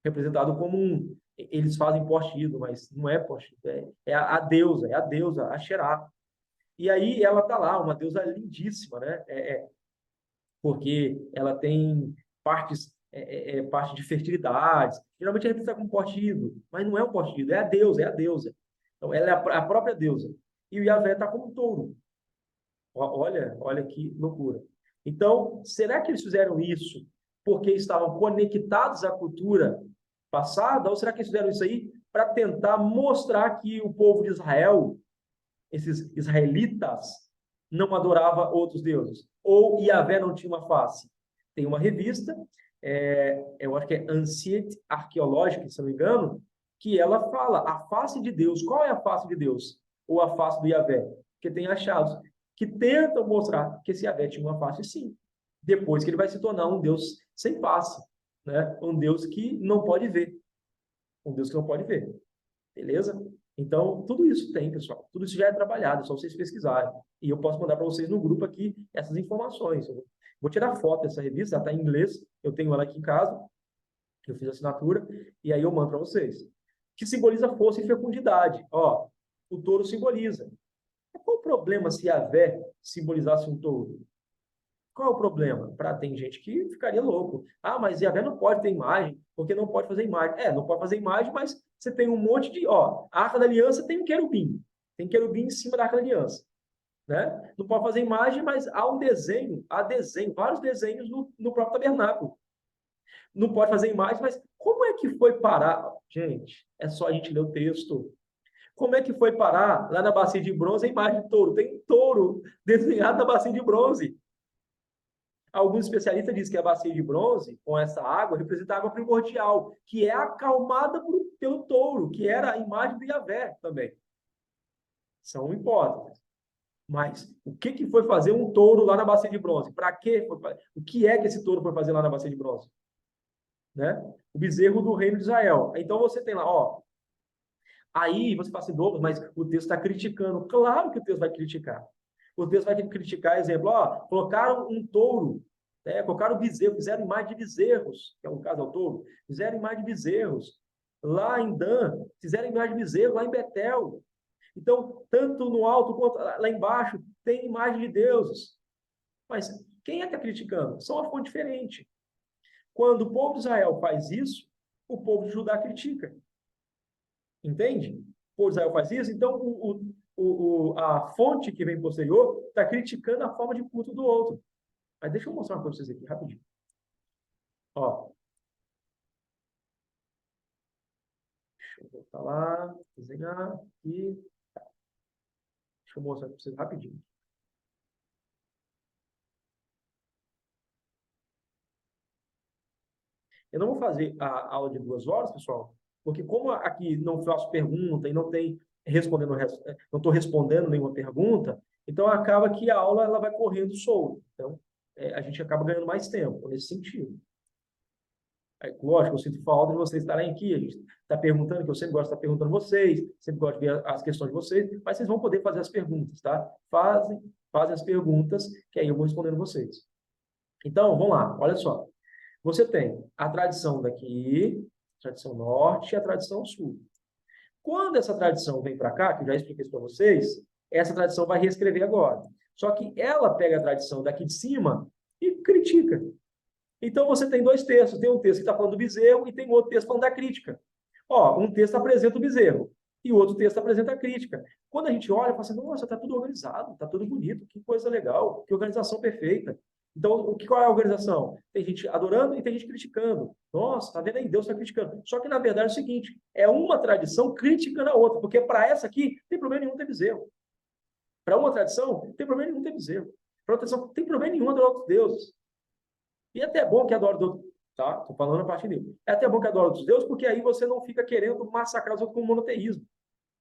representado como um... Eles fazem postido, mas não é postido. É a deusa, Asherá. E aí ela está lá, uma deusa lindíssima, né? Porque ela tem parte de fertilidade. Geralmente é representada como postido, mas não é um postido, é a deusa, é a deusa. Então, ela é a própria deusa. E o Yahvé está como um touro. Olha que loucura. Então, será que eles fizeram isso porque estavam conectados à cultura passada? Ou será que eles fizeram isso aí para tentar mostrar que o povo de Israel, esses israelitas, não adorava outros deuses? Ou Yahvé não tinha uma face? Tem uma revista, eu acho que é Anciente Arqueológica, se não me engano, que ela fala a face de Deus. Qual é a face de Deus? Ou a face do Yahvé? Porque tem achados que tentam mostrar que esse Yahvé tinha uma face, sim. Depois que ele vai se tornar um Deus sem face, né? Um Deus que não pode ver. Um Deus que não pode ver. Beleza? Então, tudo isso tem, pessoal. Tudo isso já é trabalhado, é só vocês pesquisarem. E eu posso mandar para vocês no grupo aqui essas informações. Eu vou tirar foto dessa revista, ela está em inglês, eu tenho ela aqui em casa, eu fiz a assinatura, e aí eu mando para vocês. Que simboliza força e fecundidade. O touro simboliza. Qual o problema se Yahvé simbolizasse um touro? Qual é o problema? Tem gente que ficaria louco. Mas Yahvé não pode ter imagem, porque não pode fazer imagem. Não pode fazer imagem, mas você tem um monte de... a Arca da Aliança tem um querubim. Tem querubim em cima da Arca da Aliança. né? Não pode fazer imagem, mas há desenho, vários desenhos no próprio tabernáculo. Não pode fazer imagem, mas como é que foi parar? Gente, é só a gente ler o texto. Como é que foi parar lá na bacia de bronze a imagem de touro? Tem touro desenhado na bacia de bronze. Alguns especialistas dizem que a bacia de bronze, com essa água, representa a água primordial, que é acalmada pelo touro, que era a imagem do Yahvé também. São hipóteses. Mas o que foi fazer um touro lá na bacia de bronze? Para quê? O que é que esse touro foi fazer lá na bacia de bronze? Né? O bezerro do reino de Israel. Então você tem lá, ó. Aí você fala assim, Douglas, mas o texto está criticando. Claro que o texto vai criticar. O texto vai criticar, exemplo, ó, colocaram um touro, né? Colocaram bezerro, fizeram imagem de bezerros, que é um caso ao touro, fizeram imagem de bezerros. Lá em Dan, fizeram imagem de bezerro, lá em Betel. Então, tanto no alto quanto lá embaixo, tem imagem de deuses. Mas quem é que está criticando? São uma fonte diferente. Quando o povo de Israel faz isso, o povo de Judá critica. Entende? O povo de Israel faz isso, então a fonte que vem posterior está criticando a forma de culto do outro. Mas deixa eu mostrar uma coisa para vocês aqui, rapidinho. Ó, deixa eu voltar lá, desenhar e deixa eu mostrar para vocês rapidinho. Eu não vou fazer a aula de 2 horas, pessoal, porque como aqui não faço pergunta e não tem respondendo, não estou respondendo nenhuma pergunta, então acaba que a aula ela vai correndo solta. Então, a gente acaba ganhando mais tempo nesse sentido. Lógico, eu sinto falta de vocês estarem aqui. A gente está perguntando, que eu sempre gosto de estar perguntando vocês, sempre gosto de ver as questões de vocês, mas vocês vão poder fazer as perguntas, tá? Fazem as perguntas, que aí eu vou respondendo vocês. Então, vamos lá, olha só. Você tem a tradição daqui, a tradição norte e a tradição sul. Quando essa tradição vem para cá, que eu já expliquei isso para vocês, essa tradição vai reescrever agora. Só que ela pega a tradição daqui de cima e critica. Então você tem 2 textos. Tem um texto que está falando do bezerro e tem outro texto falando da crítica. Ó, um texto apresenta o bezerro e o outro texto apresenta a crítica. Quando a gente olha, fala assim, nossa, está tudo organizado, está tudo bonito, que coisa legal, que organização perfeita. Então, qual é a organização? Tem gente adorando e tem gente criticando. Nossa, tá vendo aí? Deus está criticando. Só que, na verdade, é o seguinte, é uma tradição criticando a outra, porque para essa aqui, não tem problema nenhum ter bezerro. Para uma tradição, não tem problema nenhum ter bezerro. Para outra tradição, não tem problema nenhum adorar outros deuses. E é até bom que adore Deus, tá? Estou falando a parte dele. É até bom que adore outros deuses, porque aí você não fica querendo massacrar os outros com monoteísmo.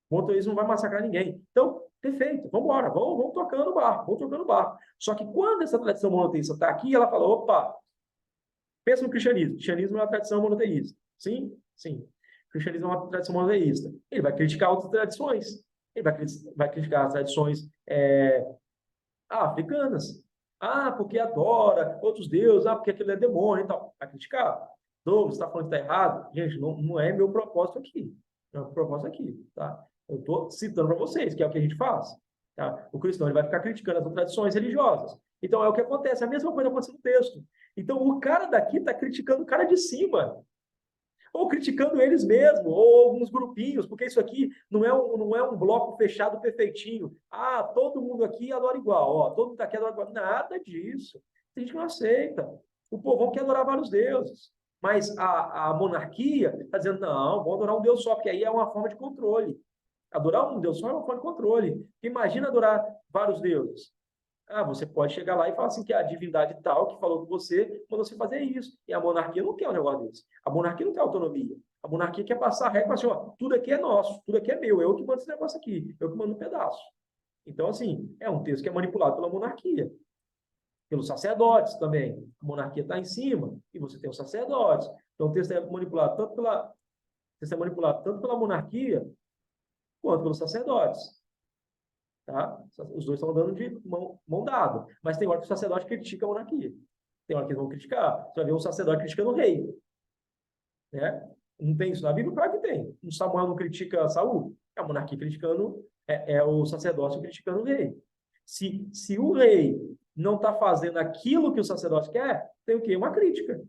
O monoteísmo não vai massacrar ninguém. Então, perfeito, vamos embora, vamos tocando o barco, vamos tocando o barco. Só que quando essa tradição monoteísta está aqui, ela fala, opa, pensa no cristianismo. O cristianismo é uma tradição monoteísta. Sim, sim. O cristianismo é uma tradição monoteísta. Ele vai criticar outras tradições. Ele vai criticar as tradições africanas. Ah, porque adora outros deuses, porque aquilo é demônio e tal. Vai criticar. Douglas, você está falando que está errado? Gente, não é meu propósito aqui. Não é meu propósito aqui, tá? Eu estou citando para vocês, que é o que a gente faz. Tá? O cristão ele vai ficar criticando as tradições religiosas. Então, é o que acontece. A mesma coisa acontece no texto. Então, o cara daqui está criticando o cara de cima ou criticando eles mesmos, ou alguns grupinhos, porque isso aqui não é um bloco fechado perfeitinho. Ah, todo mundo aqui adora igual, ó, todo mundo aqui adora igual. Nada disso. Tem gente que não aceita. O povão quer adorar vários deuses. Mas a monarquia está dizendo, não, vamos adorar um Deus só, porque aí é uma forma de controle. Adorar um Deus só é uma forma de controle. Imagina adorar vários deuses. Ah, você pode chegar lá e falar assim que a divindade tal que falou com você mandou você fazer isso. E a monarquia não quer um negócio desse. A monarquia não quer autonomia. A monarquia quer passar a regra assim, ó, tudo aqui é nosso, tudo aqui é meu, eu que mando esse negócio aqui, eu que mando um pedaço. Então, assim, é um texto que é manipulado pela monarquia, pelos sacerdotes também. A monarquia está em cima e você tem os sacerdotes. Então, o texto é manipulado tanto pela monarquia quanto pelos sacerdotes. Tá? Os dois estão andando de mão dada. Mas tem hora que o sacerdote critica a monarquia. Tem hora que eles vão criticar. Você vai ver um sacerdote criticando o rei. Né? Não tem isso na Bíblia? Claro que tem. O Samuel não critica Saul. É a monarquia criticando, é o sacerdócio criticando o rei. Se o rei não está fazendo aquilo que o sacerdote quer, tem o quê? Uma crítica.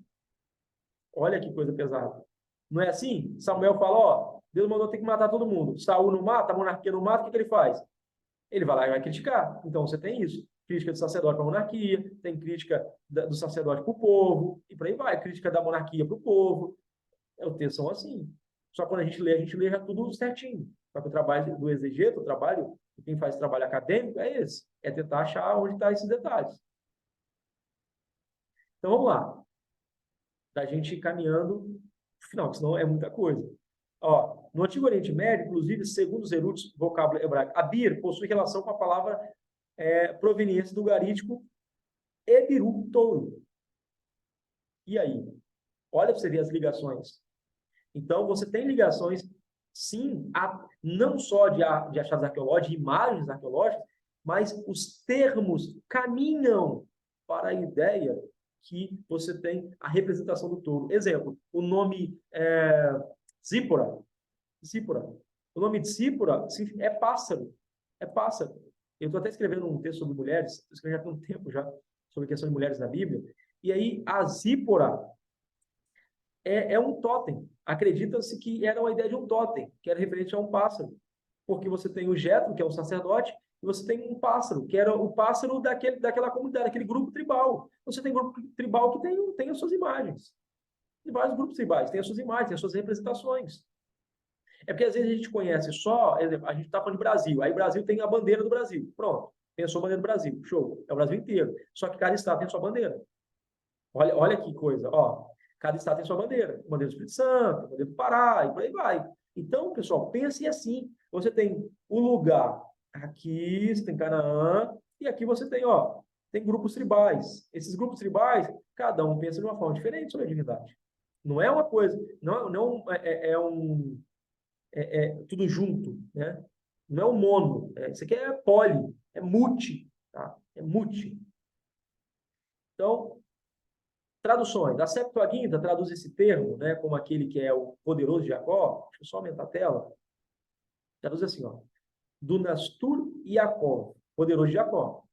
Olha que coisa pesada. Não é assim? Samuel fala, ó, Deus mandou ter que matar todo mundo. Saul não mata, a monarquia não mata, o que ele faz? Ele vai lá e vai criticar. Então, você tem isso. Crítica do sacerdote para a monarquia, tem crítica do sacerdote para o povo, e por aí vai. Crítica da monarquia para o povo. Os textos são assim. Só que quando a gente lê já tudo certinho. Só que o trabalho do exegeta, o trabalho de quem faz trabalho acadêmico é esse. É tentar achar onde estão esses detalhes. Então, vamos lá. Da gente ir caminhando para o final, senão é muita coisa. Ó, no Antigo Oriente Médio, inclusive, segundo os eruditos vocábulo hebraico, abir possui relação com a palavra proveniente do garítico ebiru, touro. E aí? Olha para você ver as ligações. Então, você tem ligações, sim, não só de achados arqueológicos, de imagens arqueológicas, mas os termos caminham para a ideia que você tem a representação do touro. Exemplo, o nome Zípora. Zípora. O nome de Zípora é pássaro. É pássaro. Eu estou até escrevendo um texto sobre mulheres, estou escrevendo já tem um tempo já, sobre a questão de mulheres na Bíblia, e aí a Zípora é um totem. Acredita-se que era uma ideia de um totem, que era referente a um pássaro. Porque você tem o Jetro, que é um sacerdote, e você tem um pássaro, que era o pássaro daquela comunidade, daquele grupo tribal. Você tem grupo tribal que tem as suas imagens. E vários grupos tribais têm as suas imagens, têm as suas representações. É porque às vezes a gente conhece só, exemplo, a gente está falando de Brasil, aí o Brasil tem a bandeira do Brasil. Pronto, tem a sua bandeira do Brasil. Show. É o Brasil inteiro. Só que cada estado tem a sua bandeira. Olha que coisa, ó. Cada estado tem sua bandeira. Bandeira do Espírito Santo, bandeira do Pará, e por aí vai. Então, pessoal, pense assim. Você tem o lugar aqui, você tem Canaã, e aqui você tem, ó, tem grupos tribais. Esses grupos tribais, cada um pensa de uma forma diferente sobre a divindade. Não é uma coisa, não tudo junto, né? Não é um mono. Isso aqui é poli, é multi, tá? É multi. Então, traduções. A Septuaginta traduz esse termo, né, como aquele que é o poderoso Jacó. Deixa eu só aumentar a tela. Traduz assim, ó. Do Nastur e Jacó, poderoso Jacó.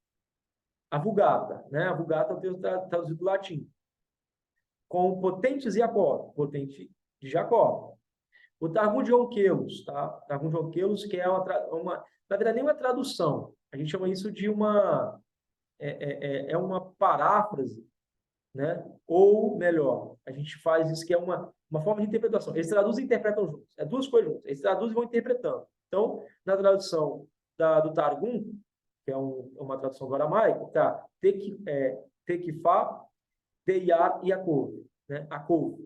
A Vulgata, né? A Vulgata é o texto traduzido do latim. Com potentes Jacó, potente de Jacó. O Targum de Onkelos, tá? Targum de Onkelos, que é na verdade, nem uma tradução. A gente chama isso de uma paráfrase, né? Ou melhor, a gente faz isso que é uma forma de interpretação. Eles traduzem e interpretam juntos. É duas coisas juntas. Eles traduzem e vão interpretando. Então, na tradução do Targum, que é uma tradução do aramaico, tá? Tequifá, Teiar e Acov, né? Acov,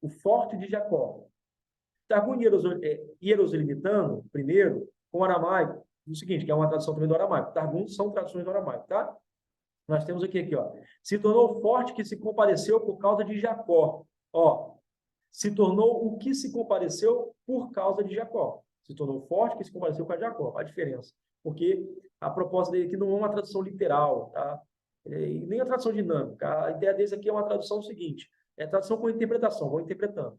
o forte de Jacó. Targum hierosolimitano, primeiro, com o aramaico, o seguinte, que é uma tradução também do aramaico. Targum são traduções do aramaico, tá? Nós temos aqui, ó. Se tornou forte que se compareceu por causa de Jacó. Ó, se tornou o que se compareceu por causa de Jacó. Se tornou forte que se compareceu com a Jacó. Olha a diferença. Porque a proposta dele aqui não é uma tradução literal, tá? E nem a tradução dinâmica. A ideia deles aqui é uma tradução seguinte. É tradução com interpretação, vão interpretando.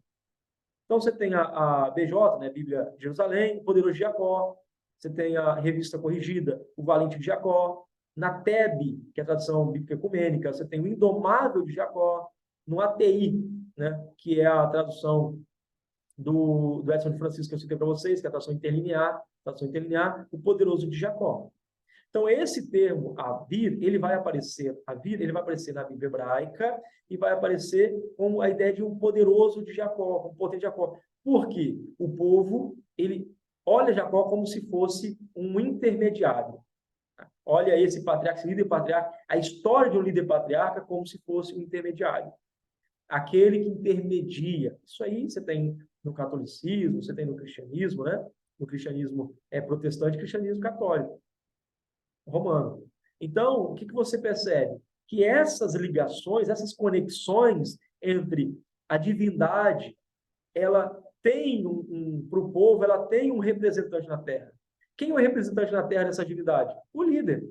Então, você tem a BJ, né, Bíblia de Jerusalém, o Poderoso de Jacó. Você tem a Revista Corrigida, o Valente de Jacó. Na TEB, que é a tradução bíblica ecumênica, você tem o Indomável de Jacó. No ATI, né, que é a tradução do Edson de Francisco, que eu citei para vocês, que é a tradução interlinear, o Poderoso de Jacó. Então, esse termo, Avir, ele vai aparecer na Bíblia hebraica e vai aparecer como a ideia de um poderoso de Jacó, um potente de Jacó. Por quê? O povo, ele olha Jacó como se fosse um intermediário. Olha esse patriarca, esse líder patriarca, a história de um líder patriarca como se fosse um intermediário. Aquele que intermedia. Isso aí você tem no catolicismo, você tem no cristianismo, né? No cristianismo protestante e cristianismo católico, romano. Então, o que você percebe? Que essas ligações, essas conexões entre a divindade, ela tem para o povo, ela tem um representante na Terra. Quem é o representante na Terra dessa divindade? O líder.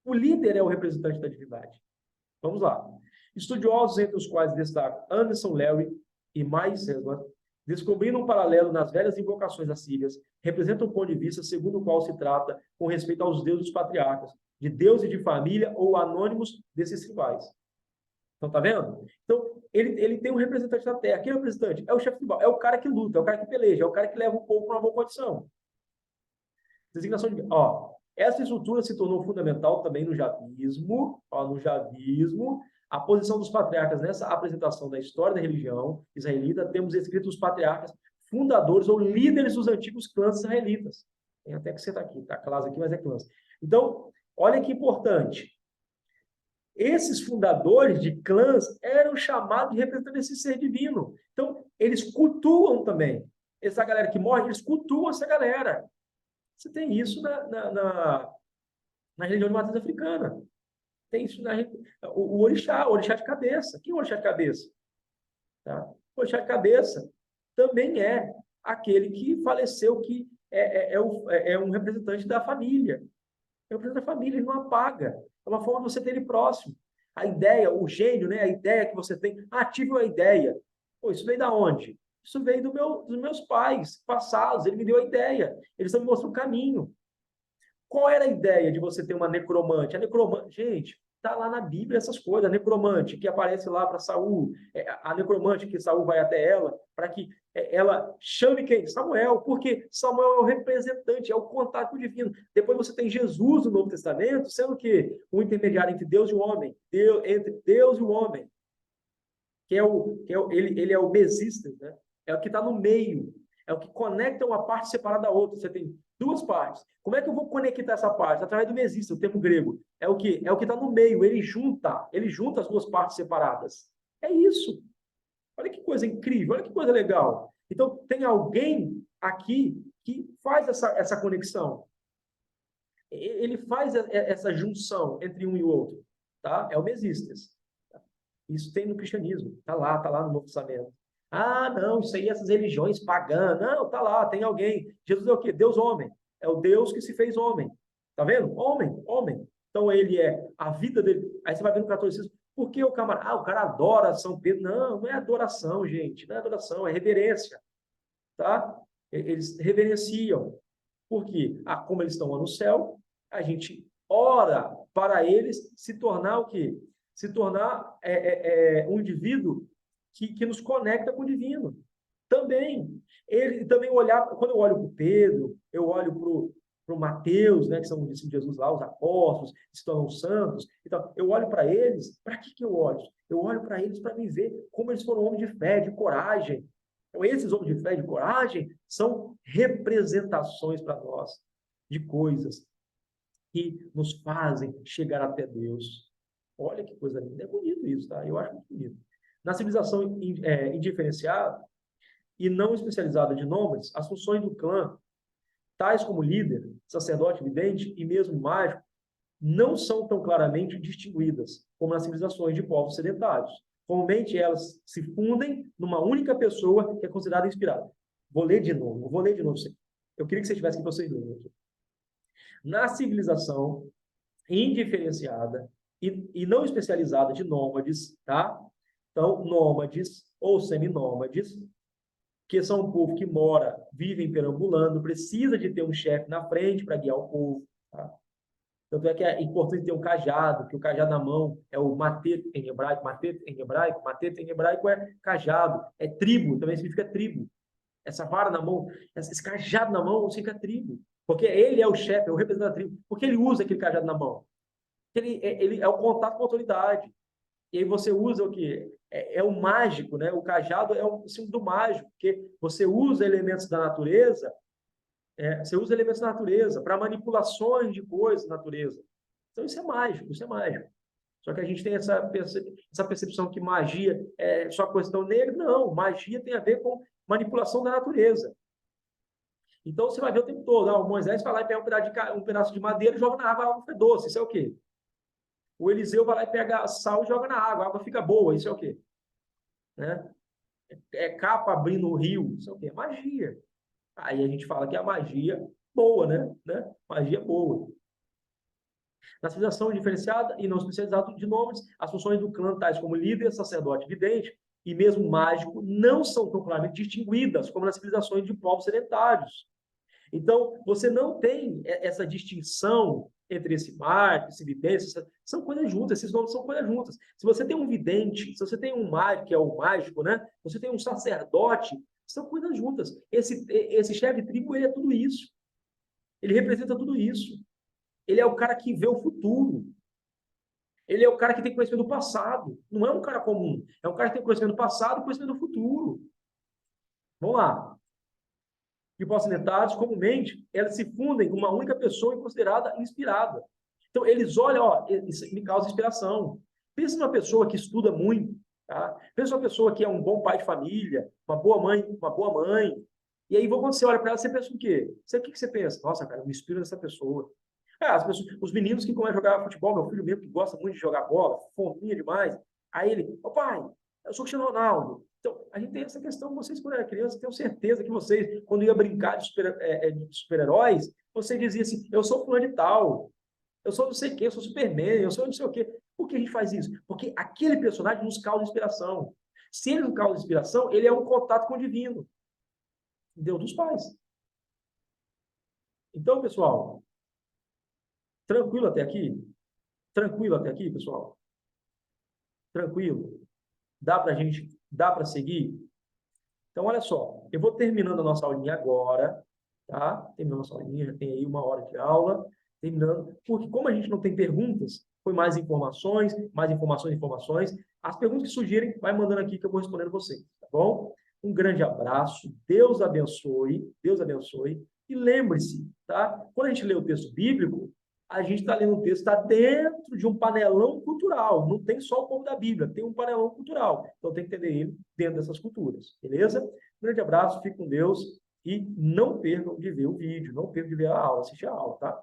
O líder é o representante da divindade. Vamos lá. Estudiosos, entre os quais destacam Anderson Leary e Mike Hesland, descobrindo um paralelo nas velhas invocações assírias, representa um ponto de vista segundo o qual se trata com respeito aos deuses patriarcas, de deuses de família ou anônimos desses rivais. Então, tá vendo? Então, ele tem um representante na Terra. Quem é o representante? É o chefe tribal, é o cara que luta, é o cara que peleja, é o cara que leva o povo para uma boa condição. Designação de... Ó, Essa estrutura se tornou fundamental também no javismo, no javismo, a posição dos patriarcas nessa apresentação da história da religião israelita. Temos escritos os patriarcas fundadores ou líderes dos antigos clãs israelitas. Tem até que citar aqui, tá clãs aqui, mas é clãs. Então, olha que importante. Esses fundadores de clãs eram chamados de representantes desse ser divino. Então, eles cultuam também. Essa galera que morre, eles cultuam essa galera. Você tem isso na religião de matriz africana. Tem isso o orixá de cabeça. Quem é o orixá de cabeça? Tá? O orixá de cabeça também é aquele que faleceu, que é um representante da família. É um representante da família, ele não apaga. É uma forma de você ter ele próximo. A ideia, o gênio, né? A ideia que você tem, tive uma ideia. Pô, isso veio da onde? Isso veio dos meus pais passados, ele me deu a ideia. Eles estão me mostrando o caminho. Qual era a ideia de você ter uma necromante? A necromante, gente, está lá na Bíblia essas coisas. A necromante que aparece lá para Saul, a necromante que Saul vai até ela, para que ela chame quem? Samuel, porque Samuel é o representante, é o contato com o divino. Depois você tem Jesus no Novo Testamento, sendo que o intermediário entre Deus e o homem, entre Deus e o homem, ele é o mesista, né? É o que está no meio, é o que conecta uma parte separada da outra. Você tem duas partes. Como é que eu vou conectar essa parte? Através do mesista, o termo grego. É o que está no meio, ele junta as duas partes separadas. É isso. Olha que coisa incrível, olha que coisa legal. Então, tem alguém aqui que faz essa conexão. Ele faz essa junção entre um e o outro. Tá? É o mesistas. Isso tem no cristianismo. Está lá no Novo Testamento. Não, isso aí, essas religiões pagãs. Não, está lá, tem alguém. Jesus é o quê? Deus homem. É o Deus que se fez homem. Tá vendo? Homem. Então, ele é a vida dele. Aí você vai ver no catolicismo. Por que o camarada? O cara adora São Pedro. Não é adoração, gente. Não é adoração, é reverência. Tá? Eles reverenciam. Por quê? Como eles estão lá no céu, a gente ora para eles se tornar o quê? Se tornar um indivíduo que nos conecta com o divino. Também. Ele também quando eu olho para o Pedro, eu olho para o Mateus, né, que são os discípulos de Jesus lá, os apóstolos, que se tornam santos. Então, eu olho para eles, para que eu olho? Eu olho para eles para me ver como eles foram homens de fé, de coragem. Então, esses homens de fé e de coragem são representações para nós de coisas que nos fazem chegar até Deus. Olha que coisa linda. É bonito isso, tá? Eu acho muito bonito. Na civilização indiferenciada e não especializada de nômades, as funções do clã, tais como líder, sacerdote, vidente e mesmo mágico, não são tão claramente distinguidas como nas civilizações de povos sedentários. Comumente, elas se fundem numa única pessoa que é considerada inspirada. Vou ler de novo. Eu queria que você estivesse aqui para vocês lerem. Na civilização indiferenciada e não especializada de nômades, tá? Então, nômades ou seminômades, que são um povo que mora, vivem perambulando, precisa de ter um chefe na frente para guiar o povo, tá? Tanto é que é importante ter um cajado, que o cajado na mão é o matet em hebraico, matet em hebraico é cajado, é tribo, também significa tribo. Essa vara na mão, esse cajado na mão significa tribo, porque ele é o chefe, é o representante da tribo, porque ele usa aquele cajado na mão. Ele é o contato com a autoridade. E aí você usa o quê? É o mágico, né? O cajado é um símbolo do mágico, porque você usa elementos da natureza, para manipulações de coisas da natureza. Então isso é mágico. Só que a gente tem essa percepção que magia é só questão negra. Não, magia tem a ver com manipulação da natureza. Então você vai ver o tempo todo, o Moisés vai lá e pega um pedaço de madeira e joga na água, a água fica doce. Isso é o quê? O Eliseu vai lá e pega sal e joga na água, a água fica boa. Isso é o quê? Né? É capa abrindo o rio. Isso é o quê? Magia. Aí a gente fala que é a magia boa, né? Magia boa. Na civilização diferenciada e não especializada de nomes, as funções do clã, tais como líder, sacerdote, vidente e mesmo mágico, não são tão claramente distinguidas como nas civilizações de povos sedentários. Então, você não tem essa distinção entre esse mágico, esse vidente, são coisas juntas, esses nomes são coisas juntas. Se você tem um vidente, se você tem um mágico, que é o mágico, né? Você tem um sacerdote, são coisas juntas. Esse chefe de tribo, ele é tudo isso. Ele representa tudo isso. Ele é o cara que vê o futuro. Ele é o cara que tem conhecimento do passado. Não é um cara comum. É um cara que tem conhecimento do passado e conhecimento do futuro. Vamos lá. Hipossinetados, comumente, elas se fundem em uma única pessoa e considerada inspirada. Então, eles olham, ó, isso me causa inspiração. Pensa numa pessoa que estuda muito, tá? Pensa numa pessoa que é um bom pai de família, uma boa mãe, uma boa mãe. E aí, quando você olha para ela, você pensa o quê? O que você pensa? Nossa, cara, eu me inspiro nessa pessoa. As pessoas, os meninos que começam a jogar futebol, meu filho mesmo, que gosta muito de jogar bola, fominha demais. Aí ele, ô pai, eu sou o Cristiano Ronaldo. Então, a gente tem essa questão, vocês quando eram crianças, tenho certeza que vocês, quando ia brincar de super-heróis, você dizia assim, eu sou fulano de tal, eu sou não sei quem, eu sou Superman, eu sou não sei o quê. Por que a gente faz isso? Porque aquele personagem nos causa inspiração. Se ele não causa inspiração, ele é um contato com o divino. Deus dos pais. Então, pessoal, tranquilo até aqui? Tranquilo até aqui, pessoal? Tranquilo? Dá para seguir? Então, olha só, eu vou terminando a nossa aulinha agora, tá? Terminando a nossa aulinha, já tem aí 1 hora de aula, terminando, porque como a gente não tem perguntas, foi mais informações, informações. As perguntas que surgirem, vai mandando aqui que eu vou respondendo vocês, tá bom? Um grande abraço, Deus abençoe, e lembre-se, tá? Quando a gente lê o texto bíblico, a gente está lendo um texto, está dentro de um panelão cultural. Não tem só o povo da Bíblia, tem um panelão cultural. Então tem que entender ele dentro dessas culturas, beleza? Um grande abraço, fique com Deus e não percam de ver o vídeo, não percam de ver a aula, assistir a aula, tá?